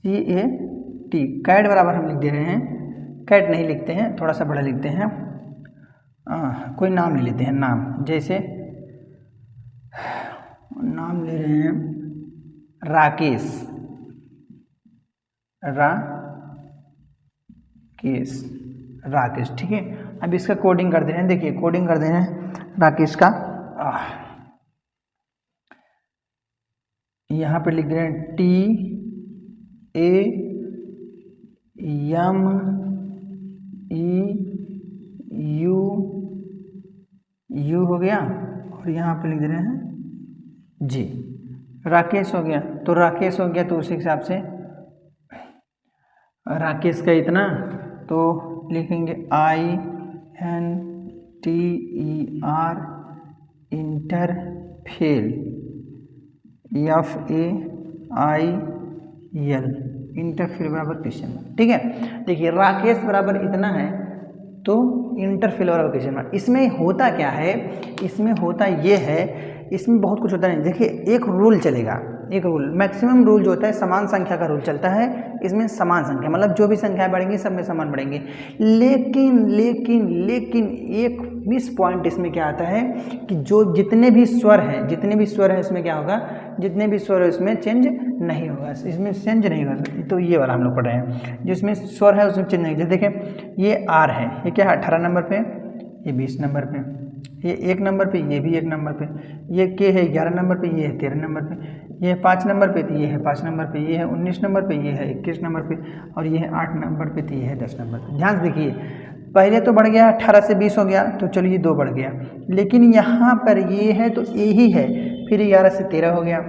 CAT, कैट बराबर हम लिख दे रहे हैं, कैट नहीं लिखते हैं, थोड़ा सा बड़ा लिखते हैं, कोई नाम ले लेते हैं, नाम। जैसे नाम ले रहे हैं राकेश, राकेश, ठीक है। अब इसका कोडिंग कर दे रहे हैं, देखिए कोडिंग कर दे रहे हैं राकेश का, यहाँ पे लिख दे रहे हैं TAMEU हो गया, और यहाँ पे लिख दे रहे हैं जी, राकेश हो गया। तो राकेश हो गया तो उस हिसाब से राकेश का इतना, तो लिखेंगे INTER इंटरफेल, FAIL इंटरफेल बराबर क्वेश्चन मार्क, ठीक है। देखिए राकेश बराबर इतना है तो इंटरफेल बराबर क्वेश्चन मार्क। इसमें होता क्या है, इसमें होता ये है, इसमें बहुत कुछ होता नहीं। देखिए एक रूल चलेगा, एक रूल, मैक्सिमम रूल जो होता है समान संख्या का रूल चलता है। इसमें समान संख्या मतलब जो भी संख्याएं बढ़ेंगी सब में समान बढ़ेंगे। लेकिन लेकिन लेकिन एक मिस पॉइंट इसमें क्या आता है कि जो जितने भी स्वर हैं, जितने भी स्वर हैं इसमें क्या होगा, जितने भी स्वर है उसमें चेंज नहीं होगा, इसमें चेंज नहीं होगा। तो ये वाला हम लोग पढ़ रहे हैं, जिसमें स्वर है उसमें चेंज नहीं। जैसे देखें ये R है, ये क्या है 18 नंबर पे, ये 20 नंबर पे, ये 1 नंबर पे, ये भी 1 नंबर पे, ये K है 11 नंबर पे, ये है 13 नंबर पे, ये है 5 नंबर पे, तो ये है 5 नंबर पे, ये है 19 नंबर पे, ये है 21 नंबर पे, और ये है 8 नंबर पे, तो ये है 10 नंबर पे। ध्यान से देखिए पहले तो बढ़ गया 18 से 20 हो गया, तो चलिए 2 बढ़ गया, लेकिन यहाँ पर ये है तो ये ही है, फिर 11 से 13 हो गया,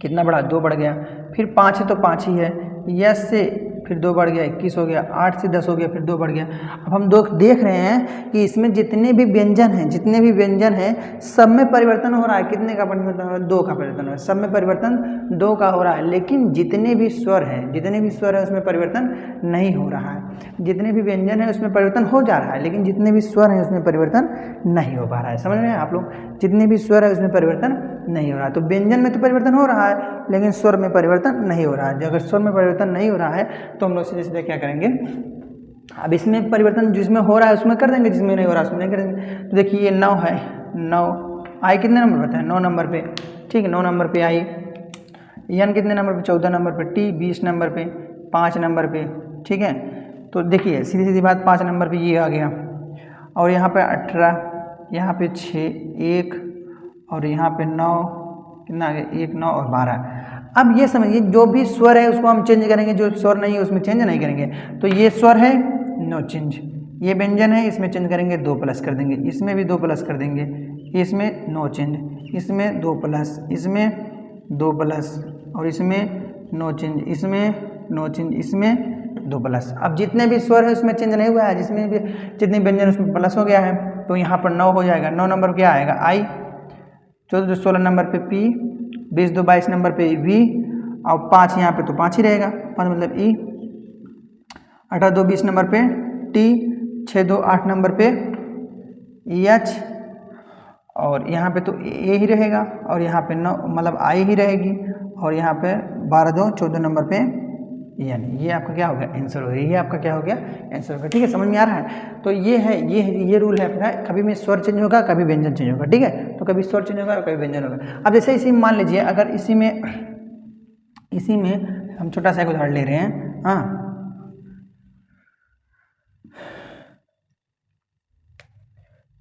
कितना बढ़ा, 2 बढ़ गया, फिर 5 है तो 5 ही है, यस से फिर 2 बढ़ गया 21 हो गया, 8 से 10 हो गया, फिर 2 बढ़ गया। अब हम देख रहे हैं कि इसमें जितने भी व्यंजन हैं, जितने भी व्यंजन हैं सब में परिवर्तन हो रहा है। कितने का परिवर्तन हो रहा है, 2 का परिवर्तन हो रहा है, सब में परिवर्तन 2 का हो रहा है। लेकिन जितने भी स्वर हैं, जितने भी स्वर हैं उसमें परिवर्तन नहीं हो रहा है। जितने भी व्यंजन है उसमें परिवर्तन हो जा रहा है, लेकिन जितने भी स्वर हैं उसमें परिवर्तन नहीं हो पा रहा है। समझ रहे हैं आप लोग, जितने भी स्वर है उसमें परिवर्तन नहीं हो रहा है। तो व्यंजन में तो परिवर्तन हो रहा है लेकिन स्वर में परिवर्तन नहीं हो रहा है। अगर स्वर में परिवर्तन नहीं हो रहा है तो हम लोग सीधे सीधे क्या करेंगे, अब इसमें परिवर्तन जिसमें हो रहा है उसमें कर देंगे, जिसमें नहीं हो रहा है उसमें नहीं करेंगे। तो देखिए ये 9 है, 9 आई कितने नंबर पर है, 9 नंबर पे, ठीक है, 9 नंबर पे आई। एन कितने नंबर पे, 14 नंबर पे, टी 20 नंबर पे, 5 नंबर पे, ठीक है। तो देखिए सीधी सीधी बात 5 नंबर पे ये आ गया, और यहाँ पे 18, यहाँ पे 6, 1 और यहाँ पे 9, कितना आ गया, 1, 9 और 12। अब ये समझिए जो भी स्वर है उसको हम चेंज करेंगे, जो स्वर नहीं है उसमें चेंज नहीं करेंगे। तो ये स्वर है नो चेंज, ये व्यंजन है इसमें चेंज करेंगे 2 प्लस कर देंगे, इसमें भी 2 प्लस कर देंगे, इसमें नो चेंज, इसमें 2 प्लस, इसमें 2 प्लस, और इसमें नो चेंज, इसमें नो चेंज, इसमें 2 प्लस। अब जितने भी स्वर है उसमें चेंज नहीं हुआ है, जिसमें भी जितने व्यंजन उसमें प्लस हो गया है, तो यहाँ पर 9 हो जाएगा। 9 नंबर क्या आएगा, आई, 14 16 नंबर पे पी, 20 2 22 नंबर पे वी, और 5 यहाँ पे तो 5 ही रहेगा, 5 मतलब ई, 18 2 20 नंबर पे टी, 6 2 8 नंबर पे एच, और यहाँ पे तो ए ही रहेगा, और यहाँ पे 9 मतलब आई ही रहेगी, और यहाँ पे 12 2 14 नंबर पे यानी ये आपका क्या हो गया, आंसर हो गया। ये आपका क्या हो गया, आंसर हो गया। ठीक है, समझ में आ रहा है। तो ये है, ये रूल है अपना, कभी में स्वर चेंज होगा, कभी व्यंजन चेंज होगा। ठीक है, तो कभी स्वर चेंज होगा और कभी व्यंजन होगा। अब जैसे इसी में मान लीजिए, अगर इसी में हम छोटा सा एक उदाहरण ले रहे हैं, हाँ,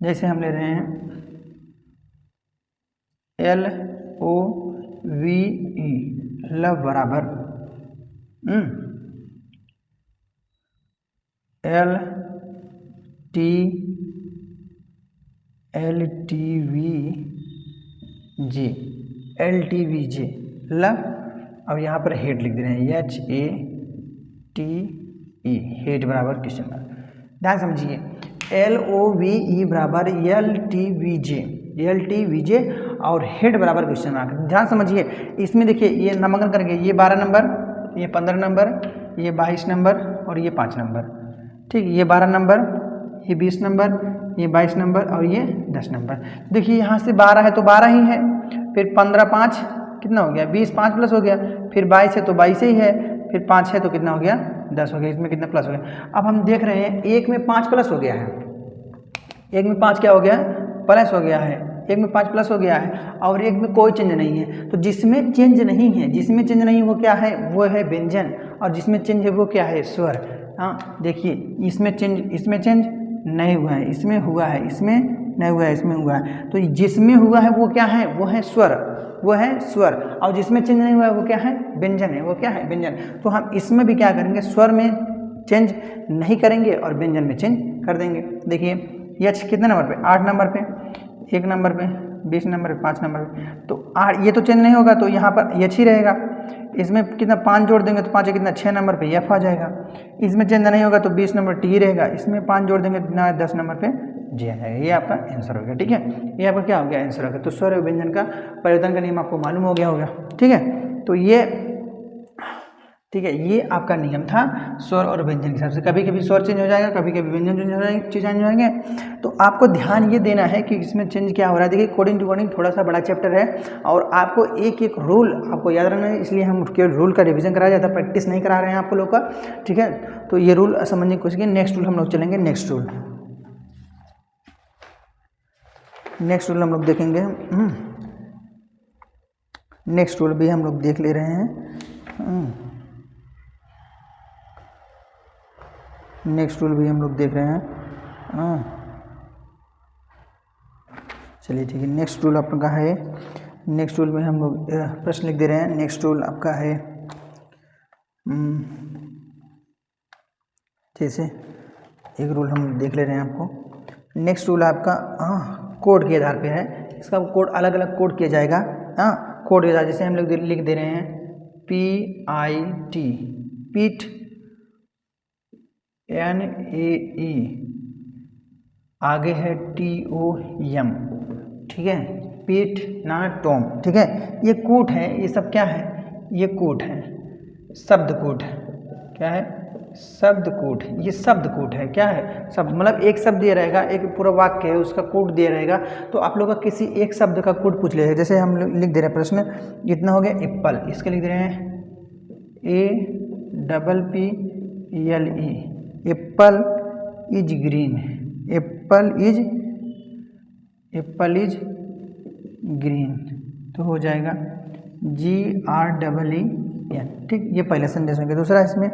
जैसे हम ले रहे हैं LOVE, लव बराबर एल टी वी जे, एल टी वी जे ला। अब यहाँ पर हेड लिख दे रहे हैं HATE, हेड बराबर क्वेश्चन मार्क। ध्यान समझिए, LOVE बराबर LTVJ और हेड बराबर क्वेश्चन मार्क। ध्यान समझिए, इसमें देखिए ये नामांकन करेंगे, ये 12 नंबर, ये 15 नंबर, ये 22 नंबर और ये 5 नंबर। ठीक, ये 12 नंबर, ये 20 नंबर, ये 22 नंबर और ये 10 नंबर। देखिए यहाँ से 12 है तो 12 ही है, फिर 15 5 कितना हो गया 20, 5 प्लस हो गया, फिर 22 है तो 22 ही है, फिर 5 है तो कितना हो गया 10 हो गया। इसमें कितना प्लस हो गया। अब हम देख रहे हैं एक में 5 प्लस हो गया है, एक में 5 क्या हो गया प्लस हो गया है, एक में 5 प्लस हो गया है और एक में कोई चेंज नहीं है। तो जिसमें चेंज नहीं है, जिसमें चेंज नहीं वो क्या है, वो है व्यंजन, और जिसमें चेंज है वो क्या है स्वर। हाँ देखिए, इसमें चेंज नहीं हुआ है, इसमें हुआ है, इसमें नहीं हुआ है, इसमें हुआ है। तो जिसमें हुआ है वो क्या है, वो है स्वर, वो है स्वर, और जिसमें चेंज नहीं हुआ है वो क्या है व्यंजन है, वो क्या है व्यंजन। तो हम इसमें भी क्या करेंगे, स्वर में चेंज नहीं करेंगे और व्यंजन में चेंज कर देंगे। देखिए यच कितने नंबर पे, 8 नंबर पे, 1 नंबर पे, 20 नंबर पे, 5 नंबर पे। तो 8 ये तो चेंज नहीं होगा तो यहाँ पर यच ही रहेगा। इसमें कितना 5 जोड़ देंगे तो 5 कितना 6 नंबर पे एफ आ जाएगा। इसमें चेंज नहीं होगा तो 20 नंबर टी रहेगा। इसमें 5 जोड़ देंगे तो 10 नंबर पे जी आ जाएगा। ये आपका आंसर हो गया। ठीक है, ये आपका क्या हो गया आंसर हो गया। तो स्वर व्यंजन का परिवर्तन का नियम आपको मालूम हो गया होगा। ठीक है, तो ये ठीक है, ये आपका नियम था स्वर और व्यंजन के हिसाब से। कभी कभी स्वर चेंज हो जाएगा, कभी कभी व्यंजन चेंज हो जाएंगे। तो आपको ध्यान ये देना है कि इसमें चेंज क्या हो रहा है। देखिए कोडिंग टू वर्डिंग थोड़ा सा बड़ा चैप्टर है और आपको एक एक रूल आपको याद रखना है, इसलिए हम केवल रूल का रिवीजन कराया जाता है, प्रैक्टिस नहीं करा रहे हैं आपको लोग का। ठीक है, तो ये रूल समझने की कोशिश कीजिए। नेक्स्ट रूल हम लोग चलेंगे, नेक्स्ट रूल हम लोग देखेंगे। नेक्स्ट रूल भी हम लोग देख ले रहे हैं। नेक्स्ट रूल भी हम लोग देख रहे हैं। चलिए ठीक है, नेक्स्ट रूल आपका है, नेक्स्ट रूल में हम लोग प्रश्न लिख दे रहे हैं। नेक्स्ट रूल आपका है जैसे एक रूल हम देख ले रहे हैं आपको। नेक्स्ट रूल आपका कोड के आधार पे है, इसका कोड अलग अलग कोड किया जाएगा। कोड के आधार जैसे हम लोग लिख दे रहे हैं PIT, पीठ, NAE, आगे है TOM। ठीक है, पीठ ना टोम। ठीक है, ये कूट है, ये सब क्या है, ये कूट है, शब्द कूट है। क्या है, शब्द कूट। ये शब्द कूट है, क्या है शब्द, मतलब एक शब्द दिया रहेगा, एक पूरा वाक्य है उसका कूट दिया रहेगा। तो आप लोग का किसी एक शब्द का कूट पूछ लेगा। जैसे हम लोग लिख दे रहे हैं प्रश्न, इतना हो गया एप्पल, इसके लिख दे रहे हैं APPLE, Apple is green, Apple is green, तो हो जाएगा GREEN। ठीक, ये पहला सेंटेंस हो गया। दूसरा इसमें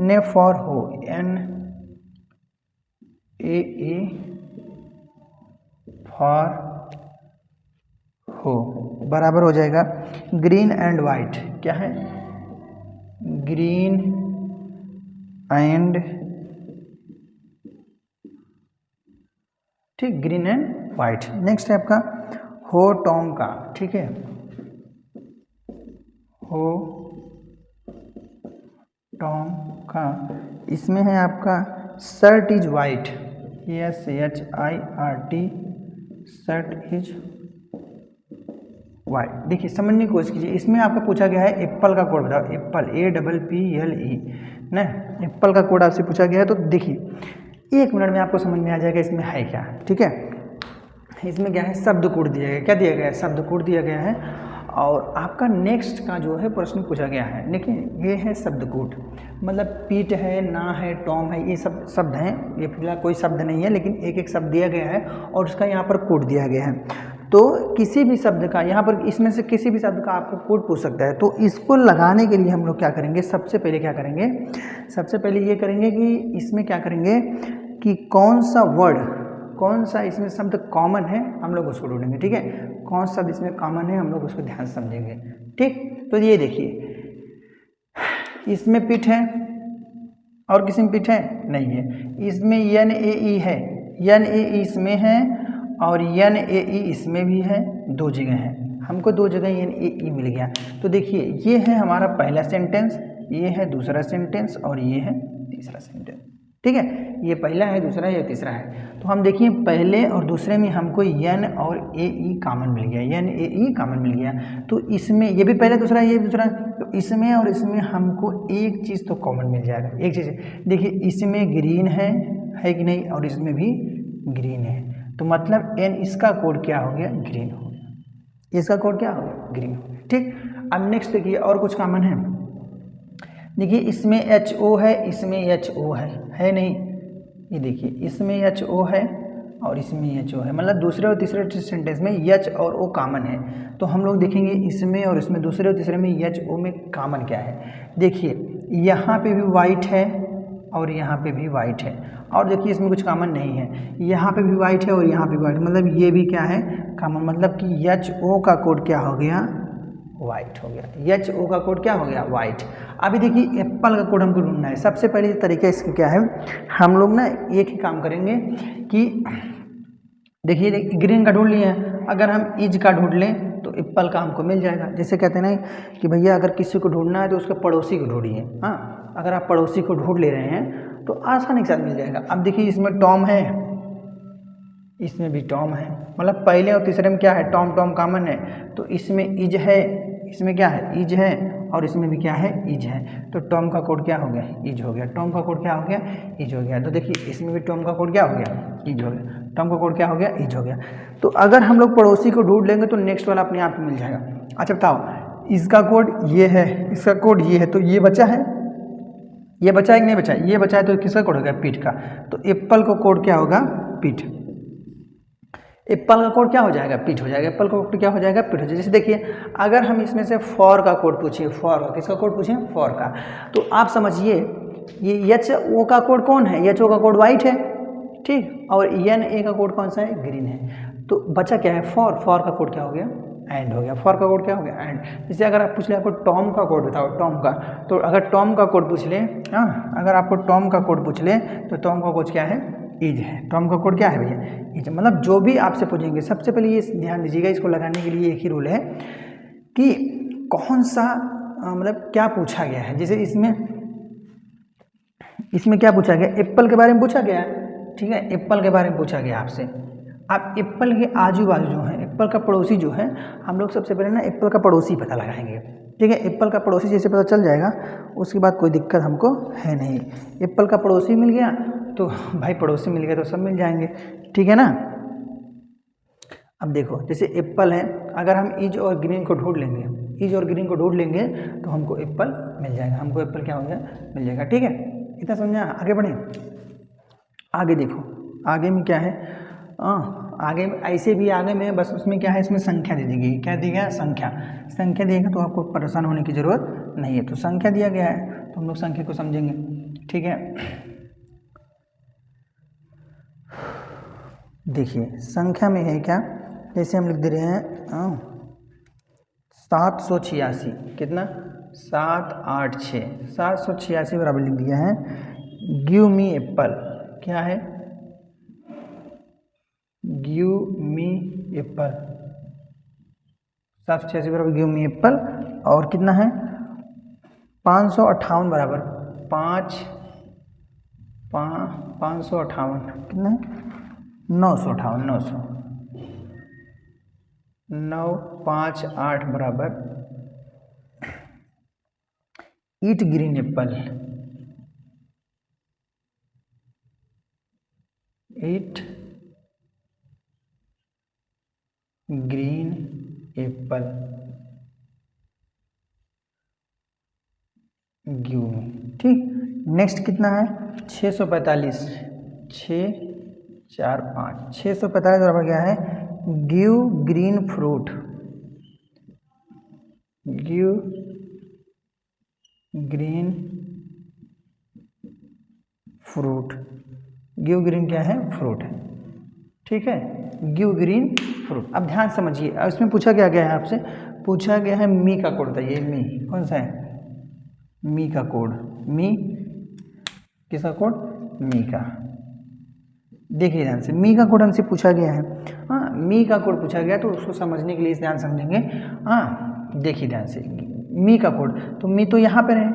ने फॉर हो, NAA फॉर हो, बराबर हो जाएगा ग्रीन एंड वाइट। क्या है, ग्रीन एंड, ठीक, ग्रीन एंड वाइट। नेक्स्ट है आपका हो टॉम का। ठीक है, हो टॉम का, इसमें है आपका shirt is white, SHIRT, shirt is white. देखिए समझने की कोशिश कीजिए, इसमें आपका पूछा गया है एप्पल का कोड बताओ, एप्पल APPLE ना, एप्पल का कोड आपसे पूछा गया है। तो देखिए 1 मिनट में आपको समझ में आ जाएगा इसमें है क्या। ठीक है, इसमें क्या है, शब्द कोड दिया गया है। क्या दिया गया है, शब्द कोड दिया गया है। और आपका नेक्स्ट का जो है प्रश्न पूछा गया है, देखिए ये है शब्द कोड, मतलब पीट है, ना है, टॉम है, ये सब शब्द हैं। ये फिलहाल कोई शब्द नहीं है, लेकिन एक एक शब्द दिया गया है और उसका यहाँ पर कोड दिया गया है। तो किसी भी शब्द का यहाँ पर, इसमें से किसी भी शब्द का आपको कोड पूछ सकता है। तो इसको लगाने के लिए हम लोग क्या करेंगे, सबसे पहले क्या करेंगे, सबसे पहले ये करेंगे कि इसमें क्या करेंगे कि कौन सा वर्ड, कौन सा इसमें शब्द कॉमन है, हम लोग उसको ढूंढेंगे। ठीक है, कौन सा शब्द इसमें कॉमन है, हम लोग उसको ध्यान से समझेंगे। ठीक, तो ये देखिए इसमें पीठ है, और किसी में पिट है? नहीं है। इसमें NaE है, NaE इसमें है और NaE इसमें भी है, 2 जगह है, हमको 2 जगह NaE मिल गया। तो देखिए ये है हमारा पहला सेंटेंस, ये है दूसरा सेंटेंस और ये है तीसरा सेंटेंस। ठीक है, ये पहला है, दूसरा है, ये तीसरा है। तो हम देखिए पहले और दूसरे में हमको N और AE कॉमन मिल गया, NaE कॉमन मिल गया। तो इसमें ये भी पहला दूसरा है, ये भी दूसरा, तो इसमें और इसमें हमको एक चीज़ तो कॉमन मिल जाएगा, एक चीज़। देखिए इसमें ग्रीन है कि नहीं, और इसमें भी ग्रीन है, तो मतलब N इसका कोड क्या हो गया? ग्रीन हो गया। इसका कोड क्या हो गया? ग्रीन हो गया। ठीक, अब नेक्स्ट देखिए और कुछ कॉमन है। देखिए इसमें HO है, इसमें HO है नहीं? ये देखिए इसमें HO है और इसमें HO है, मतलब दूसरे और तीसरे सेंटेंस में H और O कॉमन है। तो हम लोग देखेंगे इसमें और इसमें, दूसरे और तीसरे में HO में कॉमन क्या है। देखिए यहाँ पे भी वाइट है और यहाँ पे भी वाइट है, और देखिए इसमें कुछ कॉमन नहीं है, यहाँ पे भी वाइट है और यहाँ पे भी वाइट, मतलब ये भी क्या है? कॉमन, मतलब कि HO का कोड क्या हो गया? वाइट हो गया। HO का कोड क्या हो गया? वाइट। अभी देखिए एप्पल का कोड हमको ढूंढना है। सबसे पहले तरीका इसका क्या है, हम लोग ना एक ही काम करेंगे कि देखिए ग्रीन का ढूंढ लिए हैं, अगर हम इज का ढूंढ लें तो एप्पल का हमको मिल जाएगा। जैसे कहते हैं ना कि भैया अगर किसी को ढूंढना है तो उसके पड़ोसी को ढूंढिए। हाँ, अगर आप पड़ोसी को ढूंढ ले रहे हैं तो आसानी के साथ मिल जाएगा। अब देखिए इसमें टॉम है, इसमें भी टॉम है, मतलब पहले और तीसरे में क्या है? टॉम टॉम कॉमन है। तो इसमें इज है, इसमें क्या है? इज है, और इसमें भी क्या है? इज है। तो टॉम का कोड क्या हो गया? इज हो गया। टॉम का कोड क्या हो गया? इज हो गया। तो देखिए इसमें भी टॉम का कोड क्या हो गया? इज हो गया। टॉम का कोड क्या हो गया? इज हो गया। तो अगर हम लोग पड़ोसी को ढूंढ लेंगे तो नेक्स्ट वाला अपने आप मिल जाएगा। अच्छा बताओ, इसका कोड ये है, इसका कोड ये है, तो ये बचा है, ये बचा है कि नहीं बचा? ये बचा है, तो किसका कोड हो गया? पीठ का। तो एप्पल का कोड क्या होगा? पीठ। एप्पल का कोड क्या हो जाएगा? पीठ हो जाएगा। एप्पल का कोड क्या हो जाएगा? पीठ हो जाएगा। जैसे देखिए अगर हम इसमें से फॉर का कोड पूछिए, फॉर का, किसका कोड पूछें? फॉर का, तो आप समझिए ये HO का कोड कौन है? HO का कोड वाइट है, ठीक, और NA का कोड कौन सा है? ग्रीन है। तो बचा क्या है? फॉर। फॉर का कोड क्या हो गया? एंड हो गया। फॉर का कोड क्या हो गया? एंड। जैसे अगर आप पूछ ले आपको टॉम का कोड बताओ, टॉम का, तो अगर टॉम का कोड पूछ ले, हाँ, अगर आपको टॉम का कोड पूछ ले तो टॉम का कोड क्या है? इज है। टॉम का कोड क्या है भैया? इज। मतलब जो भी आपसे पूछेंगे सबसे पहले ये ध्यान दीजिएगा, इसको लगाने के लिए एक ही रूल है कि कौन सा मतलब क्या पूछा गया है। जैसे इसमें क्या पूछा गया? एप्पल के बारे में पूछा गया है, ठीक है, एप्पल के बारे में पूछा गया आपसे। आप एप्पल के आजू बाजू जो है, एप्पल का पड़ोसी जो है, हम लोग सबसे पहले ना एप्पल का पड़ोसी पता लगाएंगे, ठीक है। एप्पल का पड़ोसी जैसे पता चल जाएगा उसके बाद कोई दिक्कत हमको है नहीं। एप्पल का पड़ोसी मिल गया तो भाई पड़ोसी मिल गया तो सब मिल जाएंगे, ठीक है ना। अब देखो जैसे एप्पल है, अगर हम इज और ग्रीन को ढूंढ लेंगे, इज और ग्रीन को ढूंढ लेंगे तो हमको एप्पल मिल जाएगा, हमको एप्पल क्या हो गया? मिल जाएगा, ठीक है। इतना समझा? आगे बढ़े। आगे देखो, आगे में क्या है? आगे में ऐसे भी आगे में बस उसमें क्या है? इसमें संख्या दे दी गई। क्या दी गया? संख्या। संख्या देगा तो आपको परेशान होने की ज़रूरत नहीं है। तो संख्या दिया गया है तो हम लोग संख्या को समझेंगे, ठीक है। देखिए संख्या में है क्या, जैसे हम लिख दे रहे हैं 786। कितना? 786, 786 बराबर लिख दिया है गिव मी एप्पल। क्या है? Give me Apple. 786 बराबर गिव मी एप्पल। और कितना है? 558 बराबर 558 कितना है? 958 958 बराबर ईट ग्रीन एप्पल। ईट ग्रीन एप्पल गिव मी, ठीक। नेक्स्ट कितना है? 645, 645 बराबर क्या है? Give green fruit. Give green fruit. Give green क्या है? फ्रूट है, ठीक है। Give green fruit. अब ध्यान समझिए, इसमें पूछा क्या गया है आपसे? पूछा गया है मी का कोड बताइए। मी कौन सा है? मी का कोड। मी किसका कोड? मी का। देखिए ध्यान से, मी का कोड हमसे पूछा गया है। हाँ, मी का कोड पूछा गया तो उसको समझने के लिए ध्यान समझेंगे। हाँ, देखिए ध्यान से, मी का कोड, तो मी तो यहाँ पर है,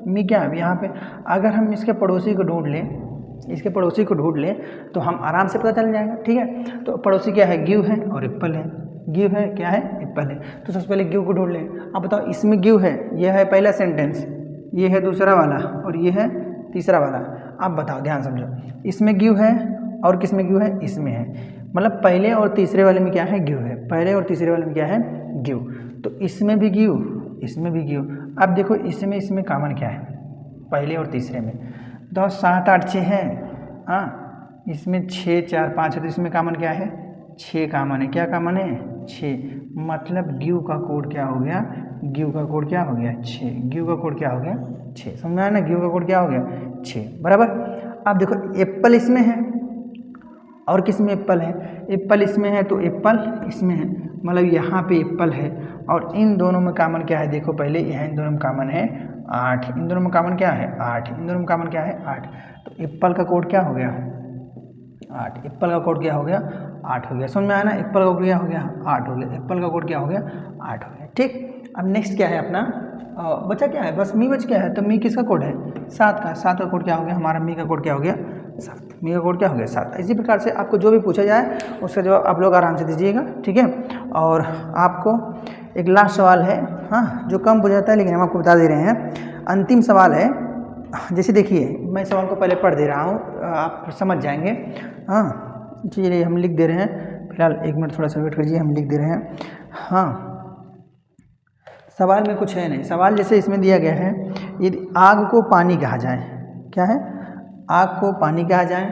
मी क्या है यहाँ पे। अगर हम इसके पड़ोसी को ढूंढ लें, इसके पड़ोसी को ढूंढ लें तो हम आराम से पता चल जाएगा। ठीक है, तो पड़ोसी क्या है? गिव है और एप्पल है। गिव है, क्या है? एप्पल है। तो सबसे पहले गिव को ढूंढ लें। अब बताओ, इसमें गिव है, यह है पहला सेंटेंस, ये है दूसरा वाला और ये है तीसरा वाला। अब बताओ, ध्यान समझो, इसमें गिव है और किस में गिव है? इसमें है। मतलब पहले और तीसरे वाले में क्या है? गिव है। पहले और तीसरे वाले में क्या है? गिव। तो इसमें भी गिव, इसमें भी गिव। अब देखो, इसमें कॉमन क्या है? पहले और तीसरे में तो 7 8 6 है। हाँ, इसमें 6 4 5 है, तो इसमें कॉमन क्या है? 6 कॉमन है। क्या कॉमन है? 6। मतलब गिव का कोड क्या हो गया? गिव का कोड क्या हो गया? 6। गिव का कोड क्या हो गया? 6। समझ में आया ना? गिव का कोड क्या हो गया? 6, बराबर। अब देखो, एप्पल इसमें है और किस में एप्पल है? एप्पल इसमें है तो एप्पल इसमें है, मतलब यहाँ पे एप्पल है। और इन दोनों में कॉमन क्या है? देखो पहले, यहाँ इन दोनों में कॉमन है 8। इन दोनों में कॉमन क्या है? 8। इन दोनों में कॉमन क्या है? 8। तो एप्पल का कोड क्या हो गया? 8। एप्पल का कोड क्या हो गया? 8 हो गया। समझ में आया ना? एप्पल का कोड क्या हो गया? 8 हो गया। एप्पल का कोड क्या हो गया? 8 हो गया। ठीक, अब नेक्स्ट क्या है अपना? बचा क्या है? बस मी बच गया है। तो मी किसका कोड है? 7 का। 7 का कोड क्या हो गया हमारा? मी का कोड क्या हो गया? 7। मी का कोड क्या हो गया? 7। इसी प्रकार से आपको जो भी पूछा जाए उसका जवाब आप लोग आराम से दीजिएगा। ठीक है, और आपको एक लास्ट सवाल है, हाँ, जो कम पूछा जाता है लेकिन हम आपको बता दे रहे हैं। अंतिम सवाल है, जैसे देखिए, मैं सवाल को पहले पढ़ दे रहा हूँ, आप समझ जाएंगे। हाँ, चलिए हम लिख दे रहे हैं। फिलहाल 1 मिनट थोड़ा सा वेट कीजिए, हम लिख दे रहे हैं। हाँ, सवाल में कुछ है नहीं। सवाल जैसे इसमें दिया गया है, यदि आग को पानी कहा जाए, क्या है? आग को पानी कहा जाए।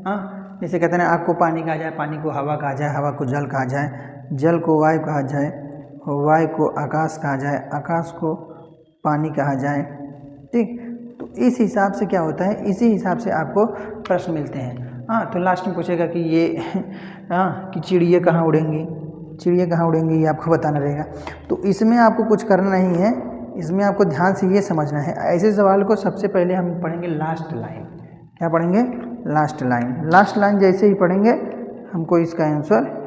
हाँ, जैसे कहते हैं आग को पानी कहा जाए, पानी को हवा कहा जाए, हवा को जल कहा जाए, जल को वायु कहा जाए, वायु को आकाश कहा जाए, आकाश को पानी कहा जाए। ठीक, तो इस हिसाब से क्या होता है? इसी हिसाब से आपको प्रश्न मिलते हैं। हाँ, तो लास्ट में पूछेगा कि ये हाँ, कि चिड़िया कहाँ उड़ेंगी, चिड़िया कहाँ उड़ेंगी, ये आपको बताना रहेगा। तो इसमें आपको कुछ करना नहीं है, इसमें आपको ध्यान से ये समझना है। ऐसे सवाल को सबसे पहले हम पढ़ेंगे लास्ट लाइन। क्या पढ़ेंगे? Last line. लास्ट लाइन जैसे ही पढ़ेंगे हमको इसका आंसर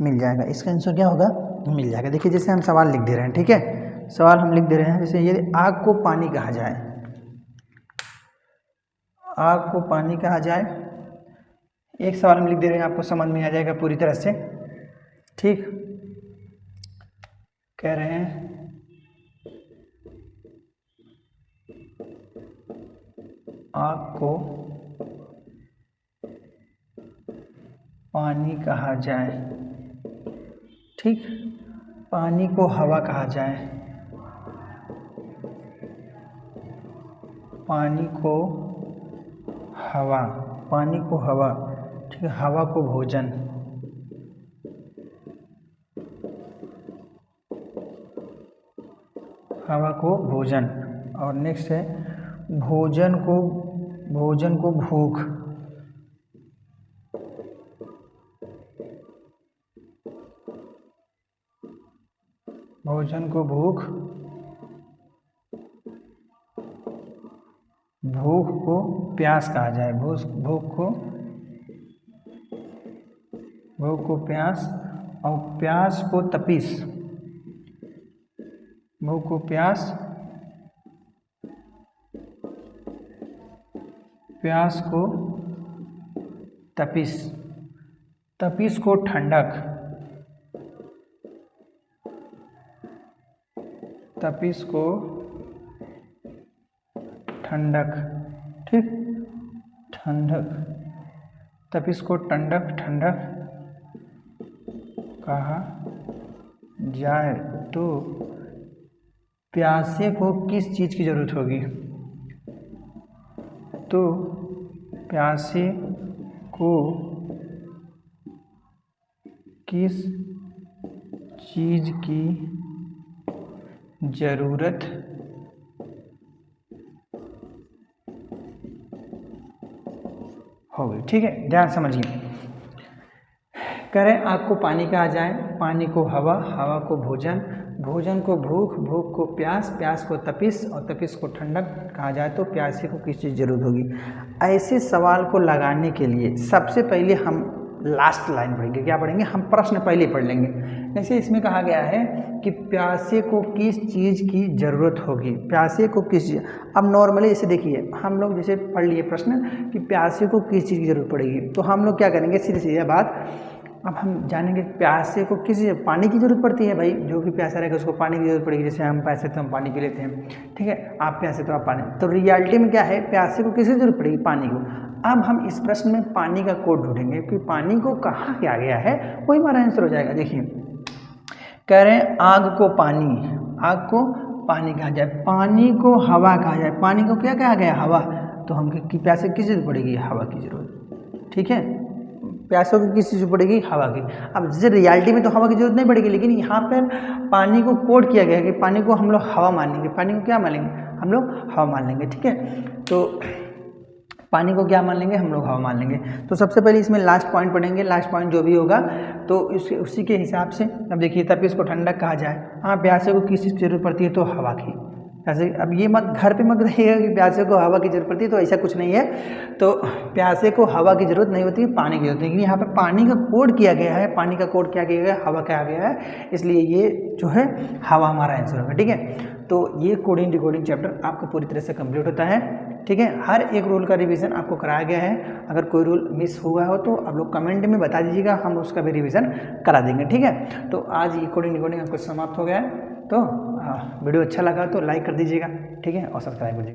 मिल जाएगा। इसका आंसर क्या होगा? मिल जाएगा। देखिए, जैसे हम सवाल लिख दे रहे हैं, ठीक है, सवाल हम लिख दे रहे हैं। जैसे यदि आग को पानी कहा जाए, आग को पानी कहा जाए, एक सवाल हम लिख दे रहे हैं, आपको समझ में आ जाएगा पूरी तरह से। ठीक, कह रहे हैं आग को पानी कहा जाए। ठीक, पानी को हवा कहा जाए, पानी को हवा, पानी को हवा। ठीक है, हवा को भोजन, हवा को भोजन। और नेक्स्ट है भोजन को भूख, भोजन को भूख, भूख को प्यास कहा जाए, भूख को प्यास, और प्यास को तपिश, भूख को प्यास, प्यास को तपिश, तपिश को ठंडक, तपिश को ठंडक। ठीक, ठंडक, तपिश को ठंडक कहा जाए। तो प्यासे को किस चीज़ की ज़रूरत होगी? तो प्यासे को किस चीज़ की ज़रूरत होगी? ठीक है, ध्यान समझिए। कह रहे हैं आग को पानी कहा जाए, पानी को हवा, हवा को भोजन, भोजन को भूख, भूख को प्यास, प्यास को तपिश और तपिश को ठंडक कहा जाए तो प्यासे को किस चीज़ जरूरत होगी। ऐसे सवाल को लगाने के लिए सबसे पहले हम लास्ट लाइन पढ़ेंगे। क्या पढ़ेंगे? हम प्रश्न पहले पढ़ लेंगे। जैसे इसमें कहा गया है कि प्यासे को किस चीज़ की ज़रूरत होगी, प्यासे को किस चीज़। अब नॉर्मली जैसे देखिए हम लोग जैसे पढ़ लिए प्रश्न कि प्यासे को किस चीज़ की ज़रूरत पड़ेगी, तो हम लोग क्या करेंगे, सीधे सीधे बात अब हम जानेंगे प्यासे को किस, पानी की ज़रूरत पड़ती है भाई, जो भी प्यासा रहेगा उसको पानी की ज़रूरत पड़ेगी। जैसे हम प्यासे तो हम पानी पी लेते हैं, ठीक है, आप प्यासे तो आप पानी। तो रियलिटी में क्या है, प्यासे को किसकी ज़रूरत पड़ेगी, पानी को। अब हम इस प्रश्न में पानी का कोड ढूंढेंगे कि पानी को कहाँ किया गया है, वही हमारा आंसर हो जाएगा। देखिए कह रहे हैं आग को पानी, आग को पानी कहा जाए, पानी को हवा कहा जाए, पानी को क्या कहा गया, हवा। तो हम कि प्यासे किस जरूरत पड़ेगी, हवा की ज़रूरत, ठीक है, प्यासों की किस चीज़ पड़ेगी, हवा की। अब जैसे रियलिटी में तो हवा की जरूरत नहीं पड़ेगी, लेकिन यहाँ पर पानी को कोड किया गया है कि पानी को हम लोग हवा मानेंगे, पानी को क्या मानेंगे, हम लोग हवा मान लेंगे, ठीक है। तो पानी को क्या मान लेंगे, हम लोग हवा मान लेंगे। तो सबसे पहले इसमें लास्ट पॉइंट पढ़ेंगे, लास्ट पॉइंट जो भी होगा तो उसी के हिसाब से। अब देखिए तपिश को ठंडक कहा जाए, हाँ प्यासे को किस चीज़ की जरूरत पड़ती है, तो हवा की। ऐसे अब ये मत घर पे मत रहिएगा कि प्यासे को हवा की जरूरत पड़ती है, तो ऐसा कुछ नहीं है। तो प्यासे को हवा की जरूरत नहीं होती है, पानी की जरूरत है। लेकिन यहाँ पे पानी का कोड किया गया है, पानी का कोड क्या किया गया है, हवा कहा गया है, इसलिए ये जो है हवा हमारा आंसर होगा, ठीक है। तो ये कोडिंग डिकोडिंग चैप्टर आपको पूरी तरह से कंप्लीट होता है, ठीक है। हर एक रूल का रिवीजन आपको कराया गया है। अगर कोई रूल मिस हुआ हो तो आप लोग कमेंट में बता दीजिएगा, हम उसका भी रिवीजन करा देंगे, ठीक है। तो आज ये कोडिंग डिकोडिंग आपको समाप्त हो गया है। तो वीडियो अच्छा लगा तो लाइक कर दीजिएगा, ठीक है, और सब्सक्राइब कर दीजिएगा।